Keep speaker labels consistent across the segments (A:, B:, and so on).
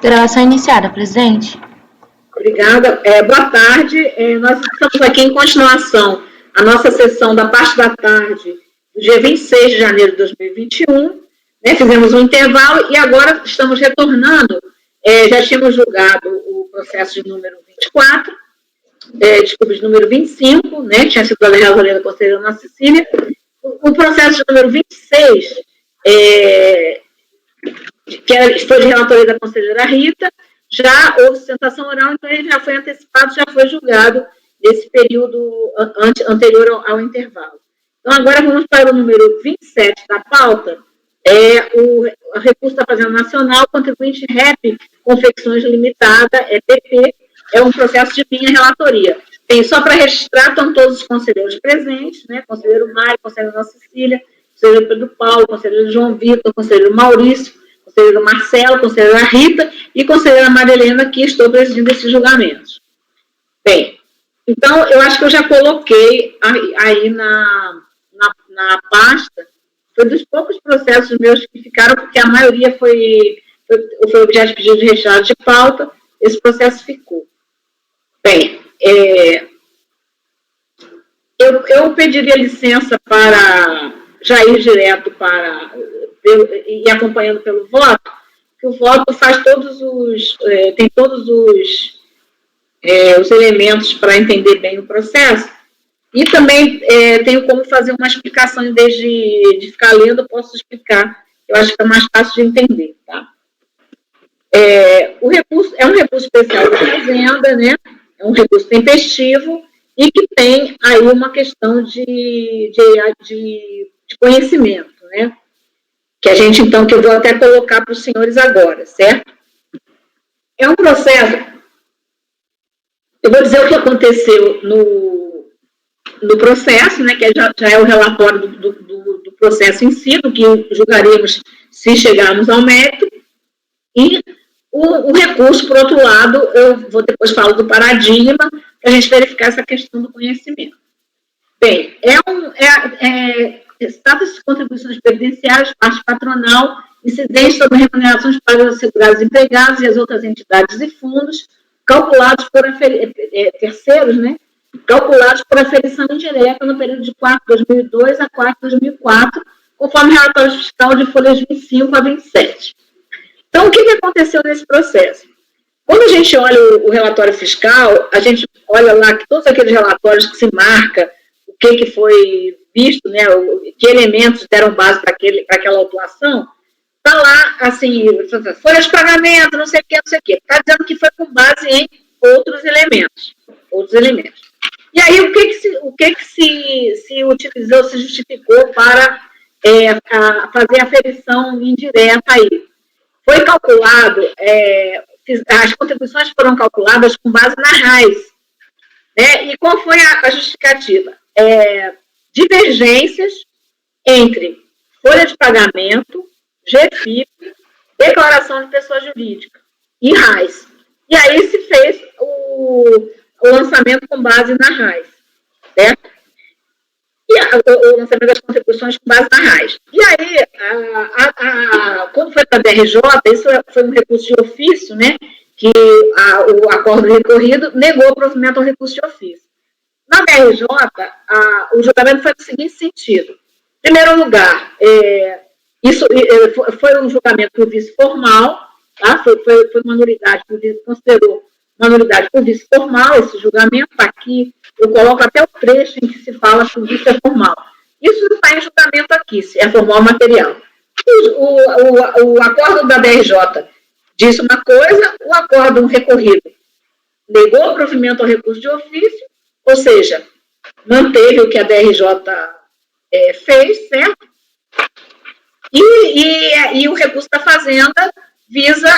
A: Gravação iniciada, presidente.
B: Obrigada. Boa tarde. Nós estamos aqui em continuação a nossa sessão da parte da tarde do dia 26 de janeiro de 2021. Fizemos um intervalo e agora estamos retornando. Já tínhamos julgado o processo de número 24, de número 25, que tinha sido a relatoria da conselheira Ana Cecília. O processo de número 26, que foi de relatoria da conselheira Rita, já houve sustentação oral, então ele já foi antecipado, já foi julgado nesse período anterior ao intervalo. Então, agora vamos para o número 27 da pauta, o recurso da Fazenda Nacional, contribuinte REP, Confecções Limitada, PP, é um processo de minha relatoria. Só para registrar, estão todos os conselheiros presentes, conselheiro Mário, conselheiro Ana Cecília, conselheiro Pedro Paulo, conselheiro João Vitor, conselheiro Maurício, conselheiro Marcelo, conselheira Rita e conselheira Marilena, que estou presidindo esses julgamentos. Bem, então, eu acho que eu já coloquei aí na pasta, foi dos poucos processos meus que ficaram, porque a maioria foi objeto de pedido de retirada de pauta, esse processo ficou. Bem, eu pediria licença para já ir direto para... e acompanhando pelo voto, que o voto faz tem todos os elementos para entender bem o processo, e também tenho como fazer uma explicação, em vez de ficar lendo, eu posso explicar, eu acho que é mais fácil de entender, tá? O recurso é um recurso especial da Fazenda, é um recurso tempestivo, e que tem aí uma questão de conhecimento, que a gente, então, que eu vou até colocar para os senhores agora, certo? É um processo, eu vou dizer o que aconteceu no processo, que já é o relatório do processo em si, do que julgaremos se chegarmos ao mérito, e o recurso, por outro lado, eu vou depois falar do paradigma, para a gente verificar essa questão do conhecimento. Bem, trata-se de contribuições previdenciárias, parte patronal, incidentes sobre remunerações para os segurados empregados e as outras entidades e fundos, calculados por terceiros, calculados por aferição indireta no período de 4/2002 a 4/2004, conforme o relatório fiscal de folhas 25 a 27. Então, o que aconteceu nesse processo? Quando a gente olha o relatório fiscal, a gente olha lá que todos aqueles relatórios que se marca o que foi visto, que elementos deram base para aquela autuação, está lá, assim, folha de pagamento, não sei o que, está dizendo que foi com base em outros elementos. E aí, o que se utilizou, se justificou para fazer a aferição indireta aí? Foi calculado, as contribuições foram calculadas com base na RAIS, e qual foi a justificativa? Divergências entre folha de pagamento, GFIP, declaração de pessoa jurídica e RAIS. E aí se fez o lançamento com base na RAIS, certo? E o lançamento das contribuições com base na RAIS. E aí, quando foi para a DRJ, isso foi um recurso de ofício, que o acordo recorrido negou o provimento ao recurso de ofício. Na DRJ, o julgamento foi no seguinte sentido. Em primeiro lugar, isso foi um julgamento por vício formal, tá? Foi uma nulidade, considerou uma nulidade por vício formal, esse julgamento está aqui, eu coloco até o trecho em que se fala que o vício é formal. Isso está em julgamento aqui, se é formal material. O acordo da DRJ disse uma coisa, o acordo recorrido negou o provimento ao recurso de ofício, ou seja, manteve o que a DRJ fez, certo? E o recurso da Fazenda visa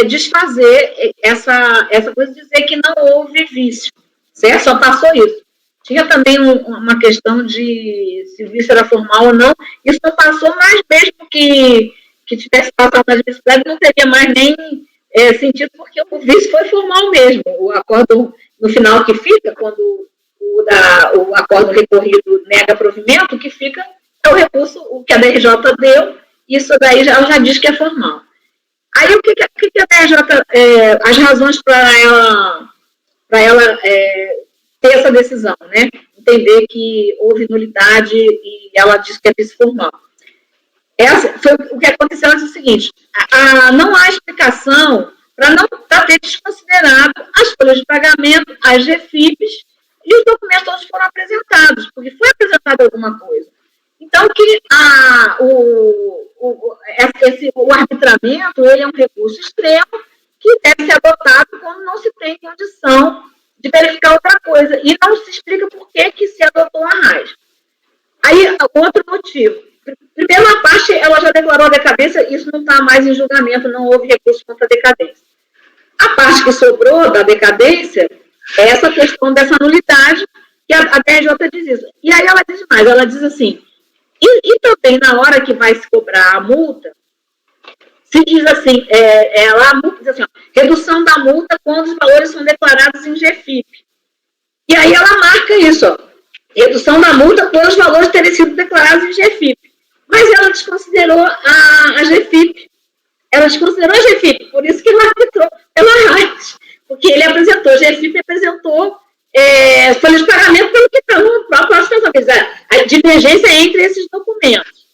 B: desfazer essa coisa de dizer que não houve vício, certo? Só passou isso. Tinha também uma questão de se o vício era formal ou não, isso não passou, mas mesmo que tivesse passado na admissibilidade, não teria mais nem sentido, porque o vício foi formal mesmo. O acordo, no final, que fica, quando o acordo recorrido nega provimento, o que fica é o recurso, o que a DRJ deu, isso daí já diz que é formal. Aí, o que a DRJ as razões para ela ter essa decisão, né? Entender que houve nulidade e ela disse que é vício formal. O que aconteceu é o seguinte: não há explicação para ter desconsiderado as folhas de pagamento, as GFIPs e os documentos todos foram apresentados, porque foi apresentada alguma coisa. Então, que o arbitramento ele é um recurso extremo que deve ser adotado quando não se tem condição de verificar outra coisa. E não se explica por que se adotou a RAIS. Aí, outro motivo. Primeiro, a parte, ela já declarou a decadência, isso não está mais em julgamento, não houve recurso contra a decadência. A parte que sobrou da decadência é essa questão dessa nulidade, que a DRJ diz isso. E aí ela diz mais, ela diz assim, e também na hora que vai se cobrar a multa, se diz assim, a multa diz assim, ó, redução da multa quando os valores são declarados em GFIP. E aí ela marca isso, ó, redução da multa quando os valores terem sido declarados em GFIP. Mas ela desconsiderou a GFIP. Ela desconsiderou a GFIP, por isso que ela arbitrou pela RAIS. Porque ele apresentou, a GFIP apresentou folha de pagamento pelo que está no próprio a divergência entre esses documentos.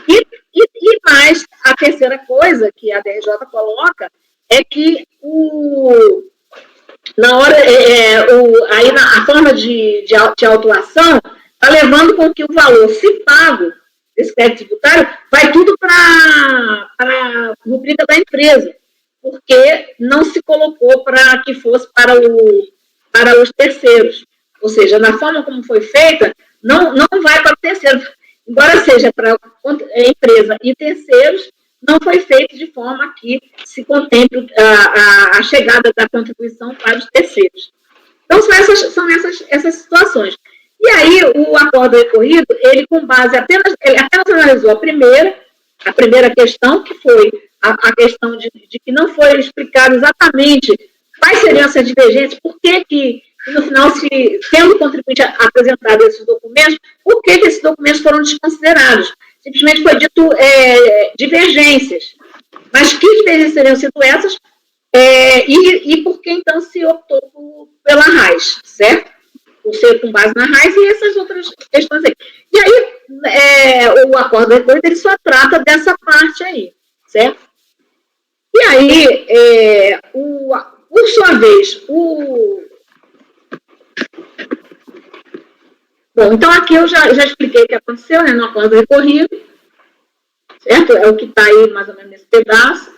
B: E mais, a terceira coisa que a DRJ coloca é que na hora, aí a forma de autuação está levando com que o valor, se pago, desse crédito tributário, vai tudo para a rubrica da empresa, porque não se colocou para que fosse para os terceiros. Ou seja, na forma como foi feita, não vai para o terceiro. Embora seja para a empresa e terceiros, não foi feito de forma que se contemple a chegada da contribuição para os terceiros. Então, são essas situações. E aí, o acordo recorrido, ele com base apenas analisou a primeira questão, que foi a questão de que não foi explicado exatamente quais seriam essas divergências, por que no final, tendo o contribuinte apresentado esses documentos, por que esses documentos foram desconsiderados? Simplesmente foi dito divergências. Mas que divergências seriam sido essas? E por que, então, se optou pela RAIS, certo? Por ser com base na RAIS e essas outras questões aí. E aí, o acordo recorrido, ele só trata dessa parte aí, certo? E aí, por sua vez, Bom, então aqui eu já expliquei o que aconteceu, né, no acordo recorrido, certo? É o que está aí mais ou menos nesse pedaço.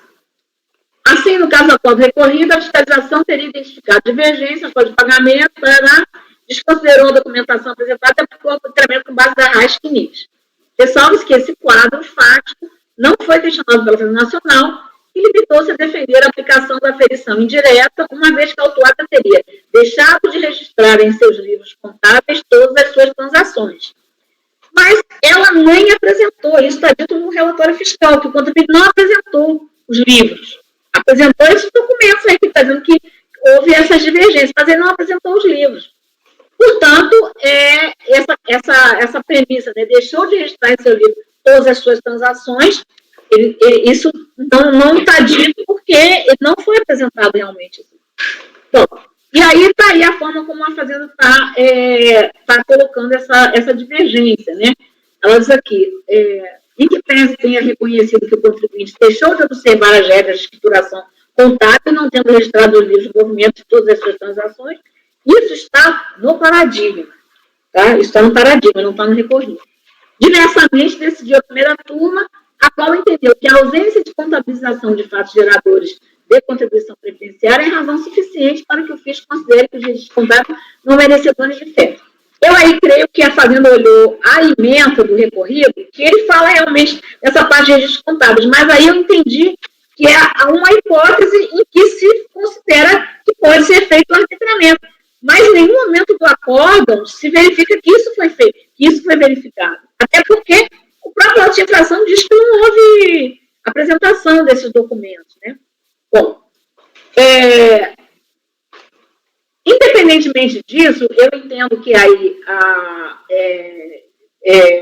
B: Assim, no caso do acordo recorrido, a fiscalização teria identificado divergência, acordo de pagamento, desconsiderou a documentação apresentada e aplicou o arbitramento com base da RAIS CNIS. Ressalve-se que esse quadro fático não foi questionado pela Federação Nacional e limitou-se a defender a aplicação da aferição indireta, uma vez que a autuada teria deixado de registrar em seus livros contábeis todas as suas transações. Mas ela nem apresentou, isso está dito no relatório fiscal, que o contribuinte não apresentou os livros. Apresentou esses documentos aí, que está dizendo que houve essas divergências, mas ele não apresentou os livros. Portanto, essa premissa, né, deixou de registrar em seu livro todas as suas transações, isso não está dito porque ele não foi apresentado realmente. Bom, e aí está aí a forma como a Fazenda está colocando essa divergência, né? Ela diz aqui, em que pese tenha reconhecido que o contribuinte deixou de observar as regras de escrituração contábil, não tendo registrado os livros de movimento de todas as suas transações, isso está no paradigma, tá? Isso está no paradigma, não está no recorrido. Diversamente, decidiu a primeira turma, a qual entendeu que a ausência de contabilização de fatos geradores de contribuição previdenciária é razão suficiente para que o fisco considere que os registros contábeis não merecedores de fé. Eu aí creio que a Fazenda olhou a ementa do recorrido, que ele fala realmente dessa parte de registros contábeis, mas aí eu entendi que é uma hipótese em que se considera que pode ser feito o arbitramento. Mas em nenhum momento do acórdão se verifica que isso foi feito, que isso foi verificado. Até porque o próprio auto de infração diz que não houve apresentação desses documentos, né? Bom, independentemente disso, eu entendo que aí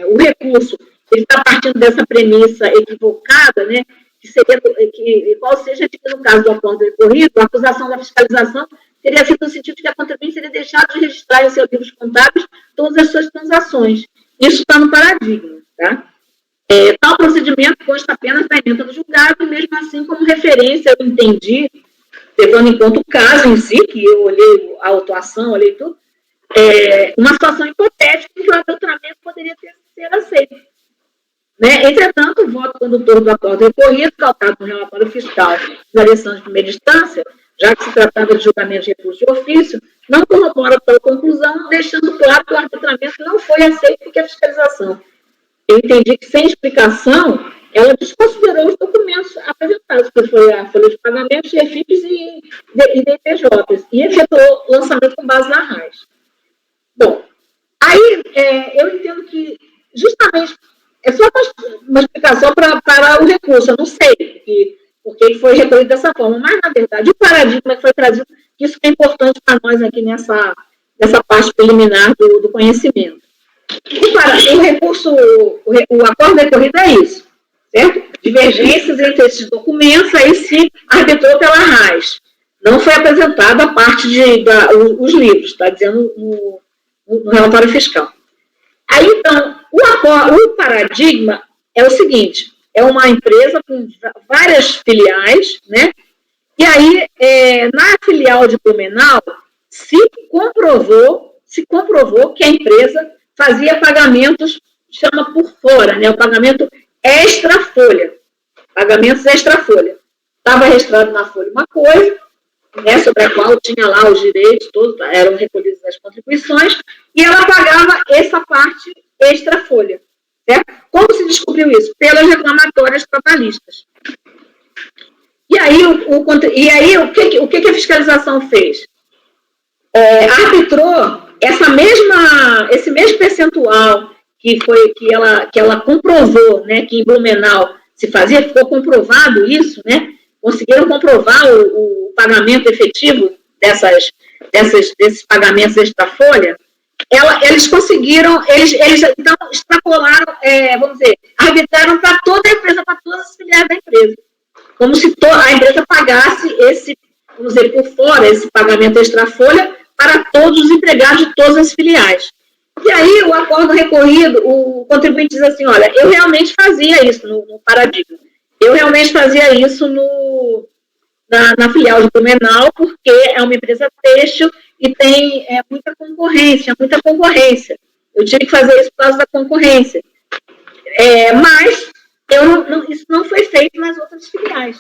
B: o recurso ele está partindo dessa premissa equivocada, né? qual seja, no caso do acordo recorrido, a acusação da fiscalização teria sido no sentido de que a contribuinte seria deixada de registrar em seus livros contábeis todas as suas transações. Isso está no paradigma, tá? Tal procedimento consta apenas da ementa do julgado, e mesmo assim, como referência, eu entendi, levando em conta o caso em si, que eu olhei a autuação, olhei tudo, uma situação hipotética em que o adulteramento poderia ser aceito. Né? Entretanto, o voto condutor do acordo recorrido, calcado no relatório fiscal da eleição de primeira instância, já que se tratava de julgamento de recurso de ofício, não corrobora tal conclusão, deixando claro que o arbitramento não foi aceito porque a fiscalização. Eu entendi que, sem explicação, ela desconsiderou os documentos apresentados, que foi a folha de pagamento, GFIPs e DPJs, e efetuou o lançamento com base na RAIS. Bom, aí eu entendo que, justamente, é só uma explicação para o recurso, eu não sei porque ele foi recolhido dessa forma, mas, na verdade, o paradigma que foi trazido, isso é importante para nós aqui nessa parte preliminar do conhecimento. O recurso, o acordo recorrido é isso, certo? Divergências entre esses documentos, aí se arbitrou pela RAIS. Não foi apresentada a parte os livros, está dizendo no relatório fiscal. Aí, então, o paradigma é o seguinte, é uma empresa com várias filiais, né? E aí, na filial de Blumenau, se comprovou que a empresa fazia pagamentos, chama por fora, né? O pagamento extra-folha. Pagamentos extra-folha. Estava registrado na folha uma coisa, né, sobre a qual tinha lá os direitos, todos eram recolhidos as contribuições, e ela pagava essa parte extra-folha. Certo? Como se descobriu isso? Pelas reclamatórias trabalhistas. E aí, o que a fiscalização fez? Arbitrou esse mesmo percentual que ela comprovou, né, que em Blumenau se fazia, ficou comprovado isso, né? Conseguiram comprovar o pagamento efetivo desses pagamentos extra-folha. Eles conseguiram, eles então extrapolaram, vamos dizer, arbitraram para toda a empresa, para todas as filiais da empresa. Como se a empresa pagasse vamos dizer, por fora, esse pagamento extra-folha para todos os empregados de todas as filiais. E aí, o acordo recorrido, o contribuinte diz assim, olha, eu realmente fazia isso no paradigma. Eu realmente fazia isso na filial de Blumenau, porque é uma empresa têxtil e tem muita concorrência. Eu tive que fazer isso por causa da concorrência. Mas isso não foi feito nas outras filiais.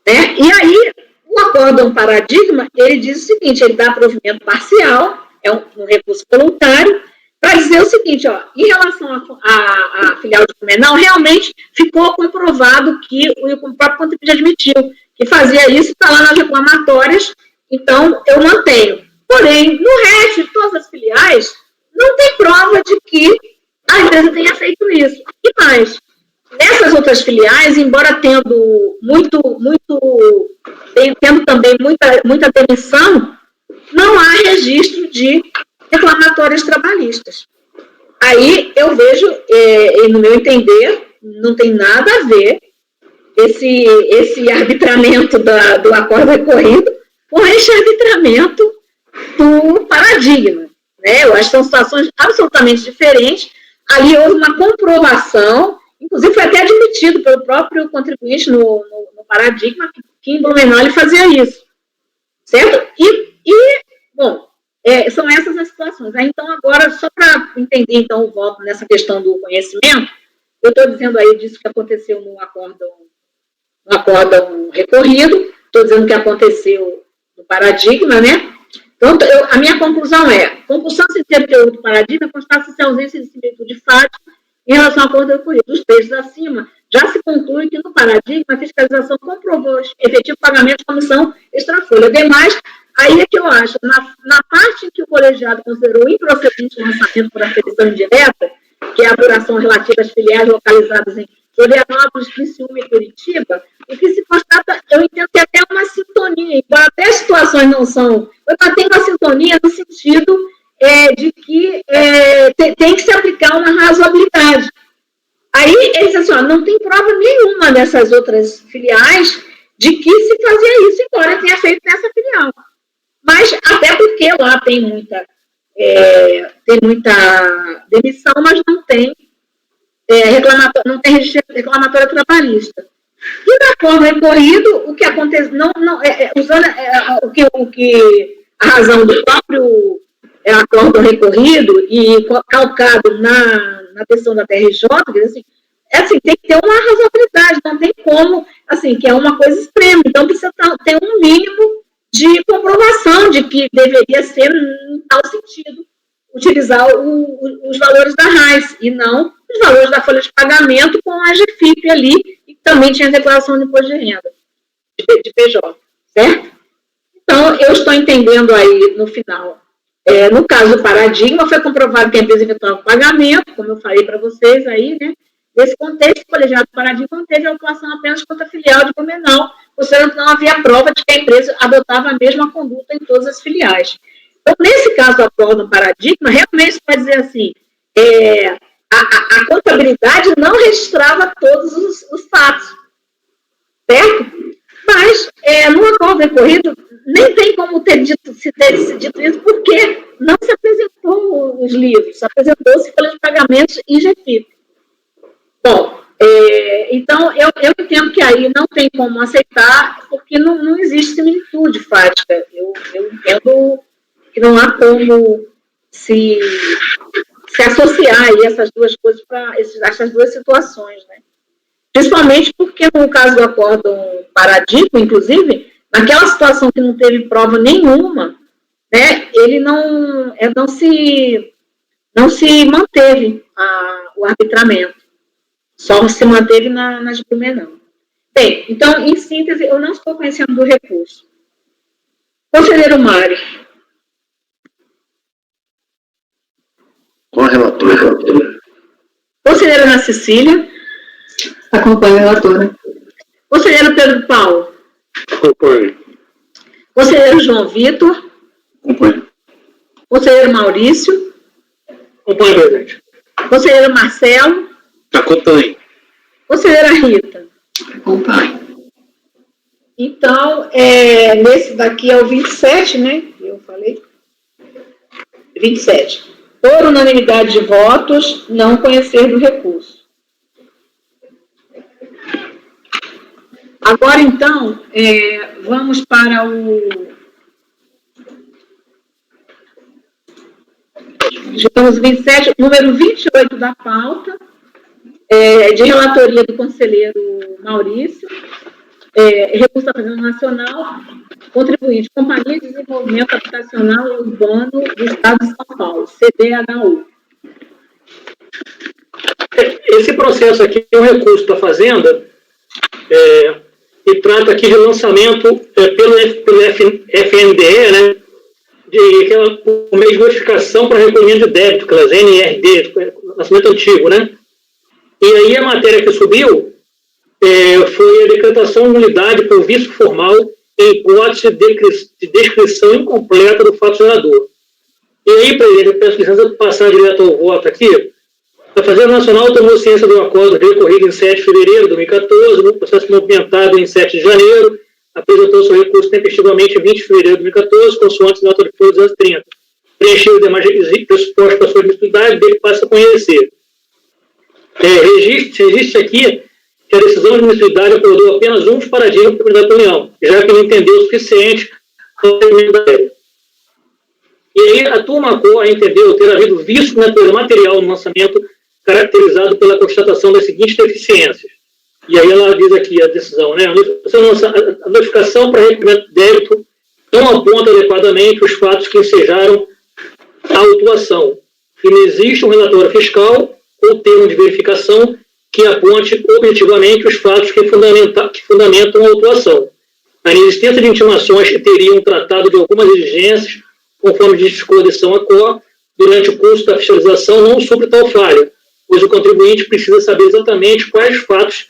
B: Né? E aí, o acórdão paradigma, ele diz o seguinte, ele dá provimento parcial, é um recurso voluntário, para dizer o seguinte, ó, em relação à filial de Blumenau, realmente ficou comprovado que o próprio contribuinte admitiu que fazia isso, está lá nas reclamatórias, então eu mantenho. Porém, no resto de todas as filiais, não tem prova de que a empresa tenha feito isso. E mais, nessas outras filiais, embora tendo também muita demissão, não há registro de reclamatórias trabalhistas. Aí eu vejo, no meu entender, não tem nada a ver esse arbitramento do acordo recorrido com esse arbitramento do paradigma. Né? Eu acho que são situações absolutamente diferentes. Ali houve uma comprovação, inclusive foi até admitido pelo próprio contribuinte no paradigma, que em Blumenau ele fazia isso. Certo? Bom, são essas as situações. Aí, então, agora, só para entender então, o voto nessa questão do conhecimento, eu estou dizendo aí disso que aconteceu no acórdão recorrido, estou dizendo que aconteceu no paradigma, né? Então, a minha conclusão é, compulsão sem ter teor do paradigma constata-se a ausência de similitude fática em relação ao acordo recorrido. Dos textos acima, já se conclui que no paradigma a fiscalização comprovou efetivo pagamento de comissão extrafolha. Demais, aí é que eu acho, na parte em que o colegiado considerou improcedente o lançamento por aferição indireta, que é a apuração relativa às filiais localizadas em Florianópolis, Criciúma e Curitiba, o que se constata, eu entendo que até uma sintonia, embora até as situações não são, mas tem uma sintonia no sentido de que tem que se aplicar uma razoabilidade. Aí, eles dizem assim, ó, não tem prova prova nenhuma dessas outras filiais de que se fazia isso, embora tenha feito nessa filial. Mas, até porque lá tem muita demissão, mas não tem reclamatória trabalhista. E na forma recorrido, o que acontece, usando a razão do próprio acordo recorrido e calcado na questão da TRJ, assim, tem que ter uma razoabilidade, não tem como, assim, que é uma coisa extrema, então precisa ter um mínimo de comprovação de que deveria ser, em tal sentido, utilizar os valores da RAIS e não os valores da folha de pagamento com a GFIP ali, e também tinha declaração de imposto de renda, de PJ, certo? Então, eu estou entendendo aí, no final, no caso do Paradigma, foi comprovado que a empresa efetuava o pagamento, como eu falei para vocês aí, né? Nesse contexto, o colegiado do Paradigma não teve atuação apenas contra a filial de Blumenau, ou seja, não havia prova de que a empresa adotava a mesma conduta em todas as filiais. Então, nesse caso do acordo do Paradigma, realmente se pode dizer assim, a contabilidade não registrava todos os fatos, certo? Mas, no acordo recorrido, nem tem como ter dito isso, porque não se apresentou os livros, se apresentou-se folha de pagamentos e GFIP. Bom, então, eu entendo que aí não tem como aceitar, porque não existe similitude fática. Eu entendo que não há como se associar aí essas duas coisas para essas duas situações, né? Principalmente porque no caso do acordo Paradigma, inclusive, naquela situação que não teve prova nenhuma, né, ele não se manteve o arbitramento. Só se manteve nas Blumenau. Bem, então, em síntese, eu não estou conhecendo do recurso. Conselheiro Mário.
C: Com a relatora.
B: Conselheira Ana Cecília.
A: Acompanho a relatora.
B: Conselheiro Pedro Paulo.
C: Acompanho.
B: Conselheiro João Vitor.
C: Acompanho.
B: Conselheiro Maurício.
C: Acompanho, presidente.
B: Conselheiro Marcelo.
C: Acompanho.
B: Conselheira Rita.
A: Acompanho.
B: Então, nesse daqui é o 27, né? Eu falei. 27. Por unanimidade de votos, não conhecer do recurso. Agora, então, vamos para digamos, 27, número 28 da pauta, de relatoria do conselheiro Maurício, recurso da Fazenda Nacional, contribuinte, Companhia de Desenvolvimento Habitacional e Urbano do Estado de São Paulo, CDHU.
D: Esse processo aqui é um recurso da Fazenda e trata aqui de lançamento pelo FNDE, né, o meio de notificação para recolhimento de débito, aquelas NRD, lançamento antigo, né? E aí a matéria que subiu foi a decretação de nulidade por vício formal em hipótese de descrição incompleta do fato gerador. E aí, presidente, eu peço licença para passar direto ao voto aqui. A Fazenda Nacional tomou ciência do acordo recorrido em 7 de fevereiro de 2014, no processo movimentado em 7 de janeiro, apresentou seu recurso tempestivamente em 20 de fevereiro de 2014, consoante nota de folha 230. Preencheu os demais requisitos pressupostos para sua admissibilidade, dele passa a conhecer. Registre aqui que a decisão de admissibilidade acordou apenas um dos paradigmas da Comunidade da União, já que não entendeu o suficiente para o termino da lei. E aí a turma entendeu ter havido vício de natureza material no lançamento, caracterizado pela constatação das seguintes deficiências. E aí ela diz aqui a decisão, né? A notificação para recolhimento de débito não aponta adequadamente os fatos que ensejaram a autuação. E não existe um relatório fiscal ou termo de verificação que aponte objetivamente os fatos que fundamentam a autuação. A inexistência de intimações que teriam tratado de algumas exigências, conforme diz disposição a COR, durante o curso da fiscalização não supre tal falha, pois o contribuinte precisa saber exatamente quais fatos,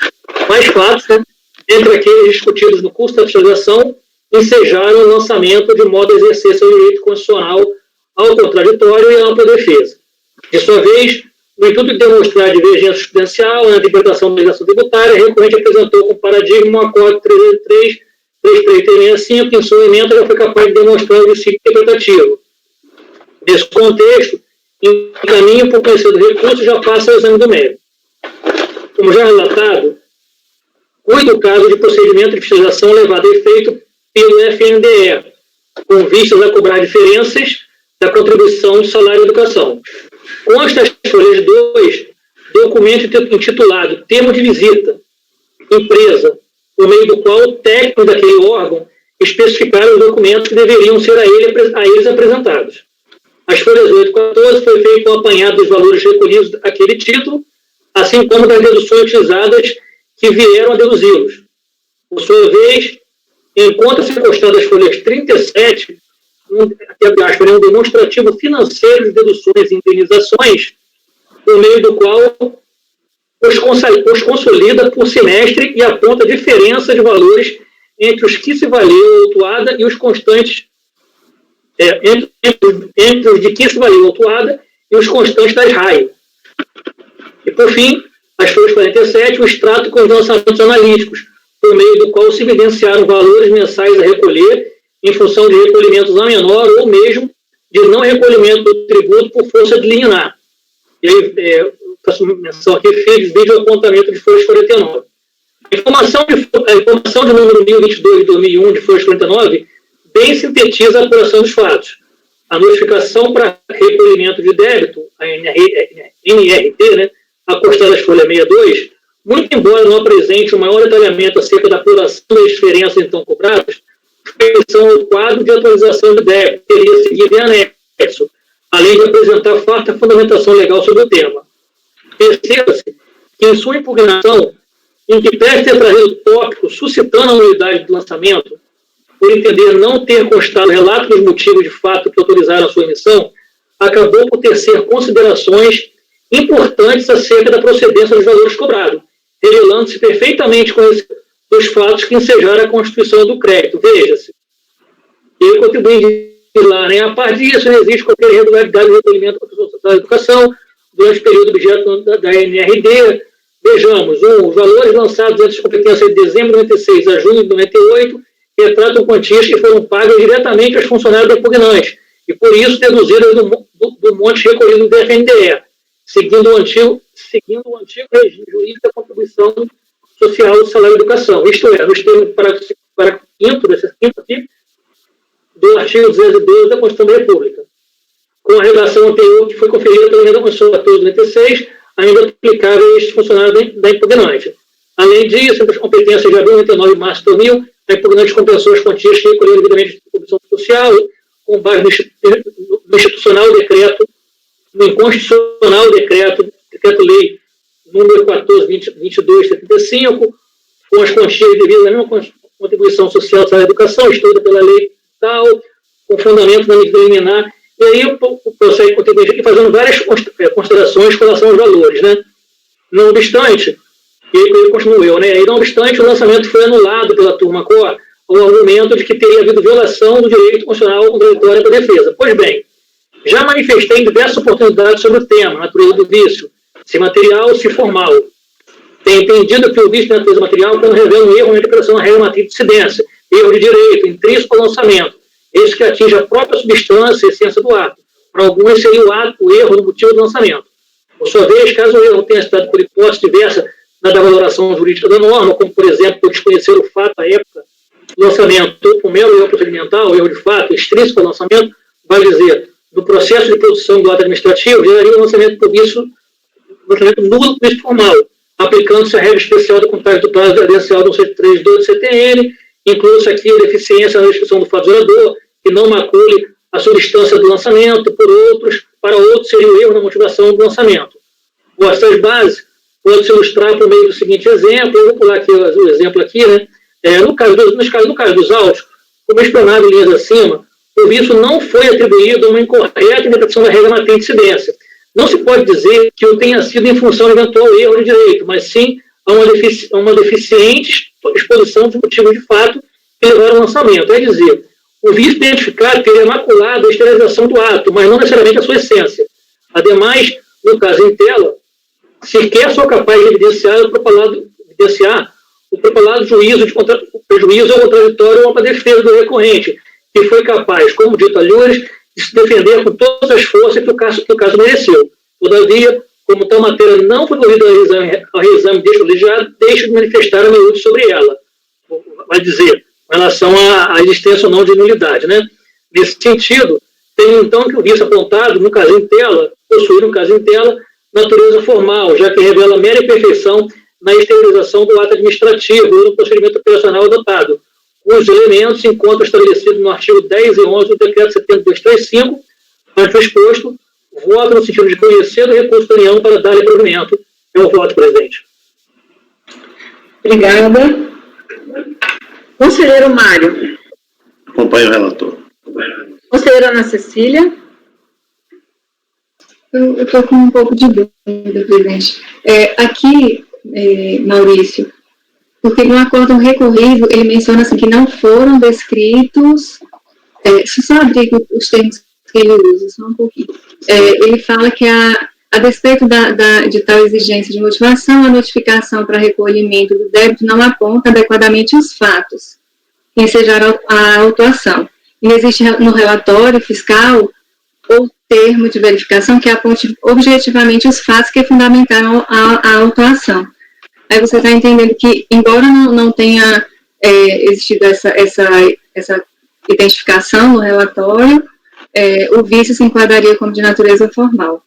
D: né, entre aqueles discutidos no curso da fiscalização, ensejaram o lançamento de modo a exercer seu direito constitucional ao contraditório e à ampla defesa. De sua vez, No intuito de demonstrar a divergência jurisprudencial na interpretação da legislação tributária, a recorrente apresentou como paradigma o Acordo 33365, que em sua emenda já foi capaz de demonstrar o princípio interpretativo. Nesse contexto, em caminho para o conhecimento do recurso já passa ao exame do mérito. Como já relatado, cuida o caso de procedimento de fiscalização levado a efeito pelo FNDE, com vistas a cobrar diferenças da contribuição do salário de educação. Consta as folhas 2, documento intitulado Termo de Visita, Empresa, por meio do qual o técnico daquele órgão especificaram os documentos que deveriam ser a eles apresentados. As folhas 8 e 14 foi feito um apanhado dos valores recolhidos àquele título, assim como das deduções utilizadas que vieram a deduzi-los. Por sua vez, encontra-se constado as folhas 37, um demonstrativo financeiro de deduções e indenizações, por meio do qual os consolida por semestre e aponta a diferença de valores entre os que se valeu a autuada e os constantes, entre os de que se valeu a autuada e os constantes das RAI. E, por fim, as folhas 47, o extrato com os lançamentos analíticos, por meio do qual se evidenciaram valores mensais a recolher em função de recolhimentos a menor ou mesmo de não recolhimento do tributo por força de liminar. E aí, faço menção aqui, fiz vídeo apontamento de folhas 49. A informação de número 1022 de 2001 de folhas 49 bem sintetiza a apuração dos fatos. A notificação para recolhimento de débito, a NRT, né, acostada às folhas 62, muito embora não apresente um maior detalhamento acerca da apuração das diferenças então cobradas, ao quadro de atualização de débito teria seguido em anexo, além de apresentar farta fundamentação legal sobre o tema. Perceba-se que em sua impugnação, em que deve ter trazido tópico suscitando a nulidade do lançamento, por entender não ter constado relato dos motivos de fato que autorizaram a sua emissão, acabou por tecer considerações importantes acerca da procedência dos valores cobrados, revelando-se perfeitamente conhecedor dos fatos que ensejaram a constituição do crédito. Veja-se, ele contribui lá, né? A partir disso, não existe qualquer irregularidade no recolhimento da educação durante o período objeto da NRD. Vejamos, os valores lançados entre as competências de dezembro de 96 a junho de 98 retratam quantias que foram pagas diretamente aos funcionários da impugnante e, por isso, deduzidas do monte recolhido do FNDE, seguindo o antigo regime jurídico da contribuição social do salário de educação. Isto é, nos termos do parágrafo 5º, desse quinto aqui, do artigo 212 da Constituição da República, com a redação anterior que foi conferida pela Emenda Constitucional 14 de 96, ainda aplicável a estes funcionários da impugnante. Além disso, entre as competências de abril de 99 e março de 2000, a impugnante compensou as quantias que recolheram devidamente de contribuição social, com base no institucional decreto, no inconstitucional decreto-lei número 14.22/75, com as quantias devidas à mesma contribuição social da educação, estuda pela lei tal, com fundamento na medida liminar. E aí o processo contribuinte aqui fazendo várias considerações com relação aos valores, né? Não obstante, e aí ele continuou, né? E não obstante, o lançamento foi anulado pela turma COR ao argumento de que teria havido violação do direito constitucional contraditório da defesa. Pois bem, já manifestei em diversas oportunidades sobre o tema, natureza do vício, se material ou se formal. Tenho entendido que o vício de natureza material quando revela um erro na interpretação da regra matriz de incidência, erro de direito, intrínseco ao lançamento, esse que atinge a própria substância e essência do ato. Para alguns seria o erro no motivo do lançamento. Por sua vez, caso o erro tenha se dado por hipótese diversa na valoração jurídica da norma, como, por exemplo, por desconhecer o fato à época do lançamento, o mero erro procedimental, o erro de fato, extrínseco ao lançamento, vai dizer, no processo de produção do ato administrativo, geraria o lançamento por vício, lançamento nulo por vício formal, aplicando-se a regra especial do contagem do prazo credencial do 132 do CTN, inclui-se aqui a deficiência na descrição do fato gerador, que não macule a substância do lançamento, para outros seria o erro na motivação do lançamento. Essas bases pode-se ilustrar por meio do seguinte exemplo, eu vou pular aqui o exemplo aqui, né? No caso dos autos, como explanado em linhas acima, o vício não foi atribuído a uma incorreta interpretação da regra matriz de incidência. Não se pode dizer que o tenha sido em função de eventual erro de direito, mas sim a uma deficiente exposição de motivos de fato que levaram ao lançamento. É dizer, o vício identificado teria maculado a esterilização do ato, mas não necessariamente a sua essência. Ademais, no caso em tela, sequer sou capaz de evidenciar o propalado juízo de prejuízo ou contraditório a uma defesa do recorrente, que foi capaz, como dito ali, de se defender com todas as forças que o caso mereceu. Todavia, como tal matéria não foi movida ao reexame deste colegiado, deixo de manifestar a miúdo sobre ela. Vai dizer, em relação à existência ou não de nulidade, né? Nesse sentido, tem então que o vício apontado, no caso em tela, possuir no caso em tela, natureza formal, já que revela mera imperfeição na exteriorização do ato administrativo ou do procedimento operacional adotado, cujos elementos se encontram estabelecidos no artigo 10 e 11 do Decreto 7235, antes do exposto, voto no sentido de conhecer do recurso da União para dar-lhe provimento. É o voto, presidente.
B: Obrigada. Conselheiro Mário.
C: Acompanho o relator.
B: Conselheira Ana Cecília.
A: Eu estou com um pouco de dúvida, presidente. Aqui, Maurício, porque no acórdão recorrido, ele menciona assim, que não foram descritos, só abrir os termos que ele usa, só um pouquinho. Ele fala que, a despeito de tal exigência de motivação, a notificação para recolhimento do débito não aponta adequadamente os fatos que ensejaram a autuação. E existe no relatório fiscal ou termo de verificação que aponte objetivamente os fatos que fundamentaram a autuação. Aí você está entendendo que, embora não tenha existido essa identificação no relatório, o vício se enquadraria como de natureza formal.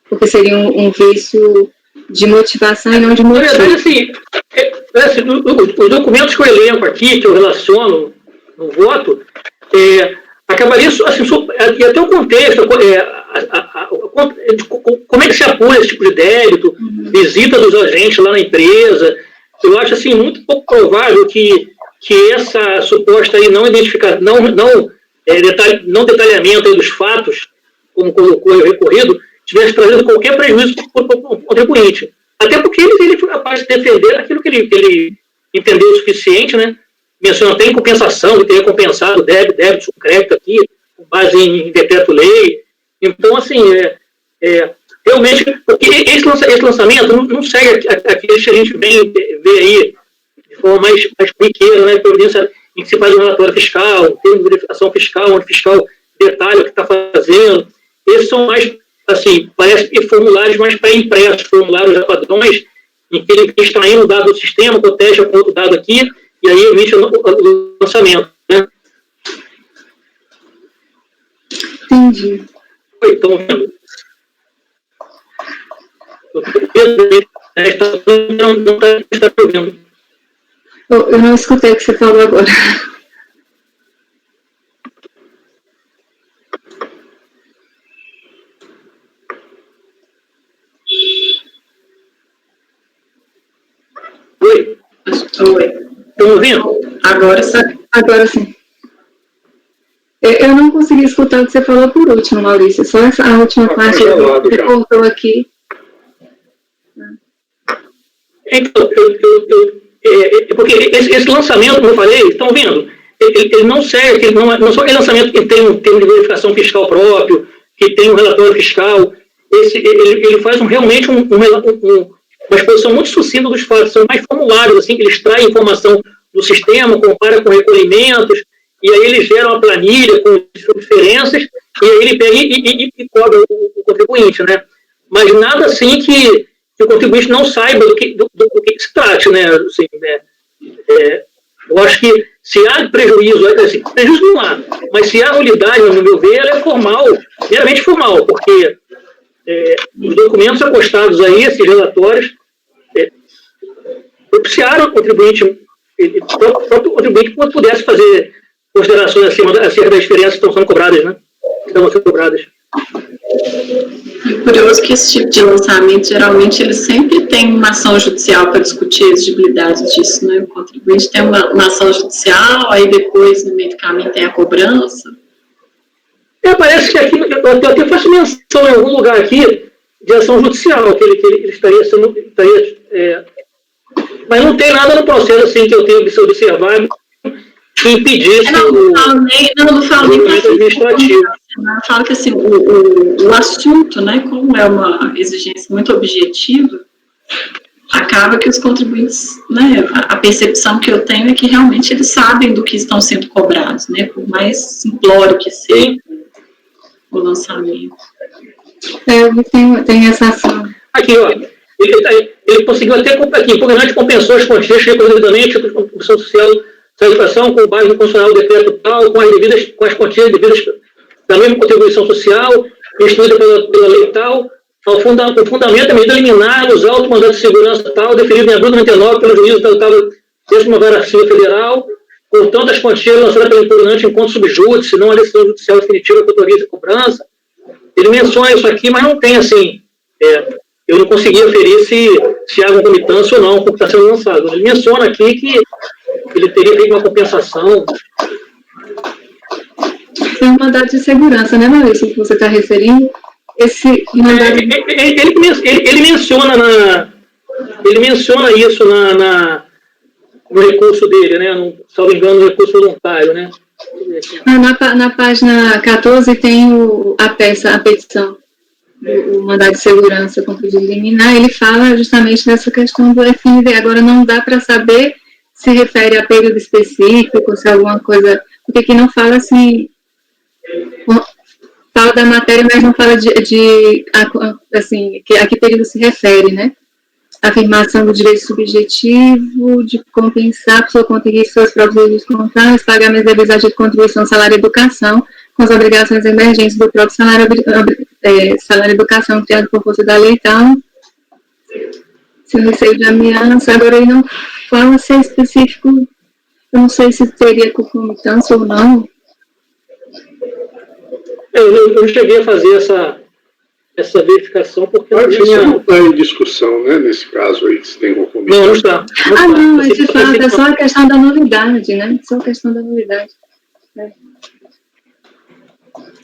A: Porque seria um vício de motivação e não de motivo.
D: Na verdade, assim, os documentos que eu elenco aqui, que eu relaciono no voto, acabaria, assim, e até o contexto, como é que se apura esse tipo de débito, visita dos agentes lá na empresa. Eu acho, assim, muito pouco provável que essa suposta aí não detalhamento aí dos fatos, como colocou o recorrido, tivesse trazido qualquer prejuízo para o contribuinte. Até porque ele foi capaz de defender aquilo que ele entendeu o suficiente, né? Menciona até em compensação, de ter recompensado débito, crédito aqui, com base em decreto-lei. Então, assim, realmente, porque esse lançamento não segue aquele que a gente vê aí de forma mais corriqueira, né? Providência em que se faz um relatório fiscal, tem uma verificação fiscal, onde o fiscal detalha o que está fazendo. Esses são mais, assim, parece que formulários mais pré-impressos, formulários já padrões, em que ele extraindo o dado do sistema, protege com outro dado aqui, e aí emite o lançamento, né?
A: Entendi.
D: Estão vendo? Não está ouvindo.
A: Eu não escutei o que você falou agora.
D: Oi?
A: Oi.
D: Estão ouvindo?
A: Agora sim. Eu não consegui escutar o que você falou por último, Maurício. Só a última parte que você cortou aqui.
D: Então, porque esse lançamento, como eu falei, estão vendo? Ele não serve, não só aquele lançamento que tem um termo de verificação fiscal próprio, que tem um relatório fiscal, ele faz realmente uma exposição muito sucinta dos fatos, são mais formulários, assim, que ele extrai informação do sistema, compara com recolhimentos, e aí ele gera uma planilha com diferenças, e aí ele pega e cobra o contribuinte, né? Mas nada assim que o contribuinte não saiba do que se trate, né? Assim, eu acho que se há prejuízo, assim, prejuízo não há, mas se há nulidade, no meu ver, ela é formal, meramente formal, porque os documentos acostados aí, esses relatórios, propiciaram o contribuinte, o próprio contribuinte pudesse fazer considerações acerca das diferenças que estão sendo cobradas, né? Que estão sendo cobradas.
E: É curioso que esse tipo de lançamento, geralmente, ele sempre tem uma ação judicial para discutir a exigibilidade disso, né? O contribuinte tem uma ação judicial, aí depois, no meio do caminho, tem a cobrança.
D: Parece que aqui, eu até faço menção em algum lugar aqui de ação judicial, que ele estaria sendo... mas não tem nada no processo assim que eu tenho que observar que impedisse
E: não falo nem
D: administrativo.
E: Eu falo que assim, o assunto, né, como é uma exigência muito objetiva, acaba que os contribuintes, né, a percepção que eu tenho é que realmente eles sabem do que estão sendo cobrados, né, por mais simplório que seja o lançamento.
A: Eu tenho essa ação.
D: Aqui, ó, ele conseguiu até, aqui, o governante compensou as quantias recolhidamente com a Comissão Social da Educação, com base no constitucional decreto tal, com as quantias devidas da mesma contribuição social, instituída pela lei tal. O fundamento é medida liminar, os autos mandados de segurança tal, definido em abril de 99 pelo juízo da 8ª Vara Civil Federal. Portanto, as quantias lançadas pelo impugnante em conta subjúdice, não a decisão judicial definitiva que autoriza a cobrança. Ele menciona isso aqui, mas não tem assim. Eu não consegui aferir se há concomitância ou não com o que está sendo lançado. Ele menciona aqui que ele teria feito uma compensação.
A: Tem um mandado de segurança, né, Maurício, que você está referindo? Esse mandado...
D: Ele menciona isso no recurso dele, né? Salvo engano, no recurso voluntário, né?
A: Na página 14 tem a petição do mandado de segurança com pedido liminar. Ele fala justamente dessa questão do FND. Agora, não dá para saber se refere a período específico, se é alguma coisa... Porque aqui não fala assim... Fala da matéria, mas não fala assim, a que período se refere, né? Afirmação do direito subjetivo de compensar, por sua conta e risco, suas próprias direitos contábeis, pagamento da devisagem de contribuição, salário e educação, com as obrigações emergentes do próprio salário e educação criado por força da lei e tal. Se receio de ameaça, agora ele não fala se é específico, eu não sei se teria concomitância ou não.
D: Eu cheguei a fazer essa verificação porque
C: não tinha... Isso não está em discussão, né, nesse caso aí, se tem concomitância.
D: Não está.
A: Não, mas de fato é só a questão da nulidade, né? Só a questão da nulidade.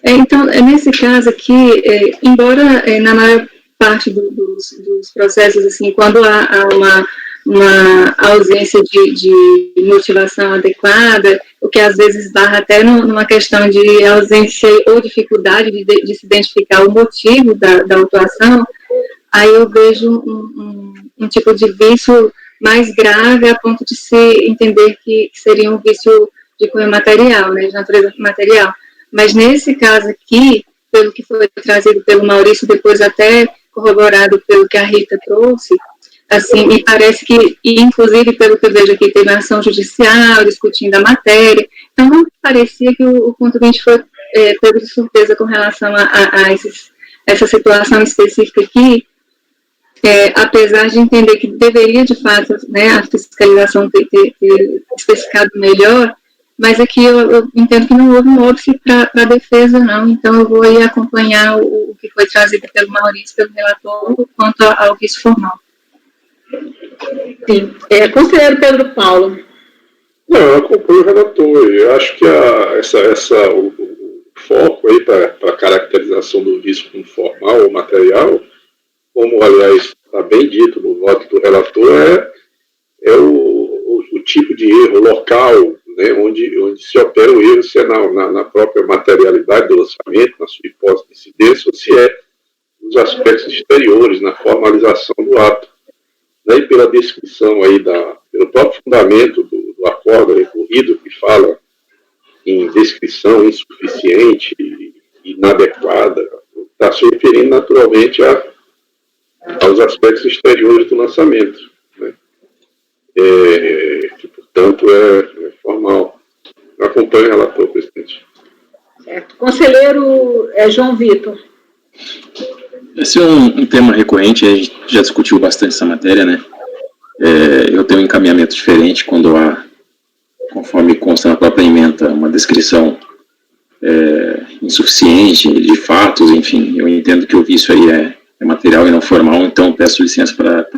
A: Então, nesse caso aqui, embora na maior parte dos processos, assim, quando há uma ausência de motivação adequada, o que às vezes barra até numa questão de ausência ou dificuldade de se identificar o motivo da autuação, aí eu vejo um tipo de vício mais grave a ponto de se entender que seria um vício de cunho material, né, de natureza material. Mas nesse caso aqui, pelo que foi trazido pelo Maurício, depois até corroborado pelo que a Rita trouxe, assim, me parece que, e inclusive pelo que eu vejo aqui, teve ação judicial discutindo a matéria, então não parecia que o contribuinte foi pego de surpresa com relação a essa situação específica aqui, apesar de entender que deveria, de fato, né, a fiscalização ter especificado melhor, mas aqui eu entendo que não houve um óbice para a defesa, não, então eu vou aí acompanhar o que foi trazido pelo Maurício, pelo relator, quanto ao vício formal.
B: Sim. Conselheiro Pedro Paulo.
C: Não, eu acompanho o relator. Eu acho que o foco aí para a caracterização do vício como formal ou material, como, aliás, está bem dito no voto do relator, é o tipo de erro local, né, onde se opera o erro, se é na própria materialidade do lançamento, na sua hipótese de incidência, ou se é nos aspectos exteriores, na formalização do ato. E pela descrição aí, pelo próprio fundamento do acordo recorrido, que fala em descrição insuficiente e inadequada, está se referindo naturalmente aos aspectos exteriores do lançamento, né? Que, portanto, é formal. Eu acompanho o relator, presidente.
B: Certo. Conselheiro João Vitor.
F: Esse é um tema recorrente, a gente já discutiu bastante essa matéria, né? Eu tenho um encaminhamento diferente quando há, conforme consta na própria ementa, uma descrição insuficiente de fatos, enfim, eu entendo que o vício aí é material e não formal, então peço licença para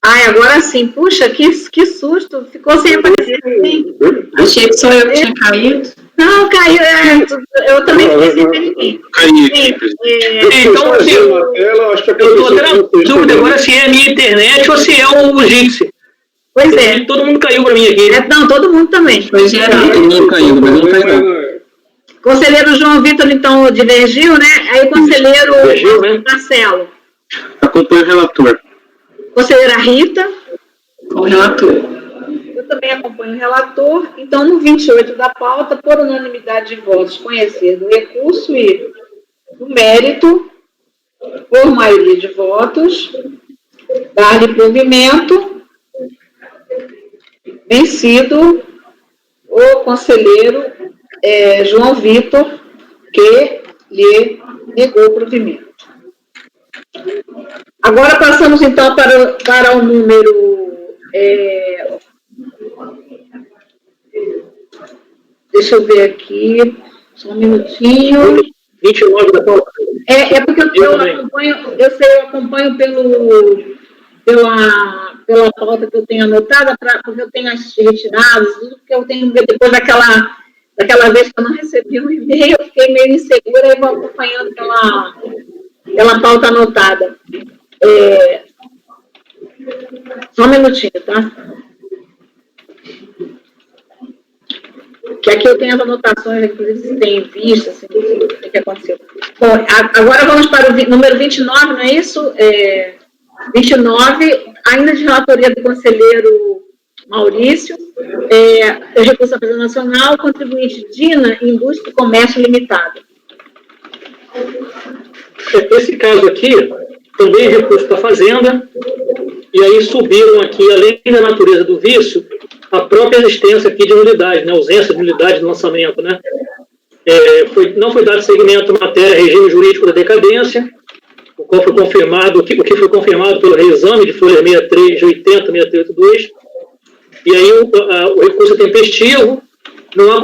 B: Ai, agora sim. Puxa, que susto. Ficou sem aparecer.
E: Achei que só eu que tinha caído.
B: Não, caiu. Eu também esqueci.
D: Então, assim,
C: eu acho que
D: eu estou até na dúvida agora se é a minha internet ou se é o Jitsi.
B: Pois é.
D: Todo mundo caiu para mim aqui.
B: Não, todo mundo também.
E: Foi geral.
F: Todo mundo caiu, mas eu não caí não.
B: Conselheiro João Vitor, então, divergiu, né? Aí o conselheiro Marcelo.
F: Acompanha o relator.
B: Conselheira Rita.
E: Com o relator.
B: Eu também acompanho o relator. Então, no 28 da pauta, por unanimidade de votos, conhecer do recurso e do mérito, por maioria de votos, dar-lhe provimento, vencido o conselheiro João Vitor, que lhe negou o provimento. Agora passamos, então, para o número... deixa eu ver aqui, só um minutinho.
D: 29 da pauta.
B: Porque eu acompanho pela pauta que eu tenho anotada, porque eu tenho as retiradas, tudo que eu tenho que ver depois daquela vez que eu não recebi um e-mail, eu fiquei meio insegura e vou acompanhando pela pauta anotada. Só um minutinho, tá? Que aqui eu tenho as anotações, inclusive se tem vista, assim, o que aconteceu. Bom, agora vamos para o número 29, não é isso? 29, ainda de relatoria do conselheiro Maurício, recurso da Fazenda Nacional, contribuinte DINA, Indústria e Comércio Limitado.
D: Esse caso aqui, também recurso da Fazenda, e aí subiram aqui, além da natureza do vício, a própria existência aqui de nulidade, né, ausência de nulidade no lançamento, né? Não foi dado seguimento à matéria regime jurídico da decadência, o qual foi confirmado, o que foi confirmado pelo reexame de folha 63 de 80, 6382, e aí o recurso é tempestivo, não há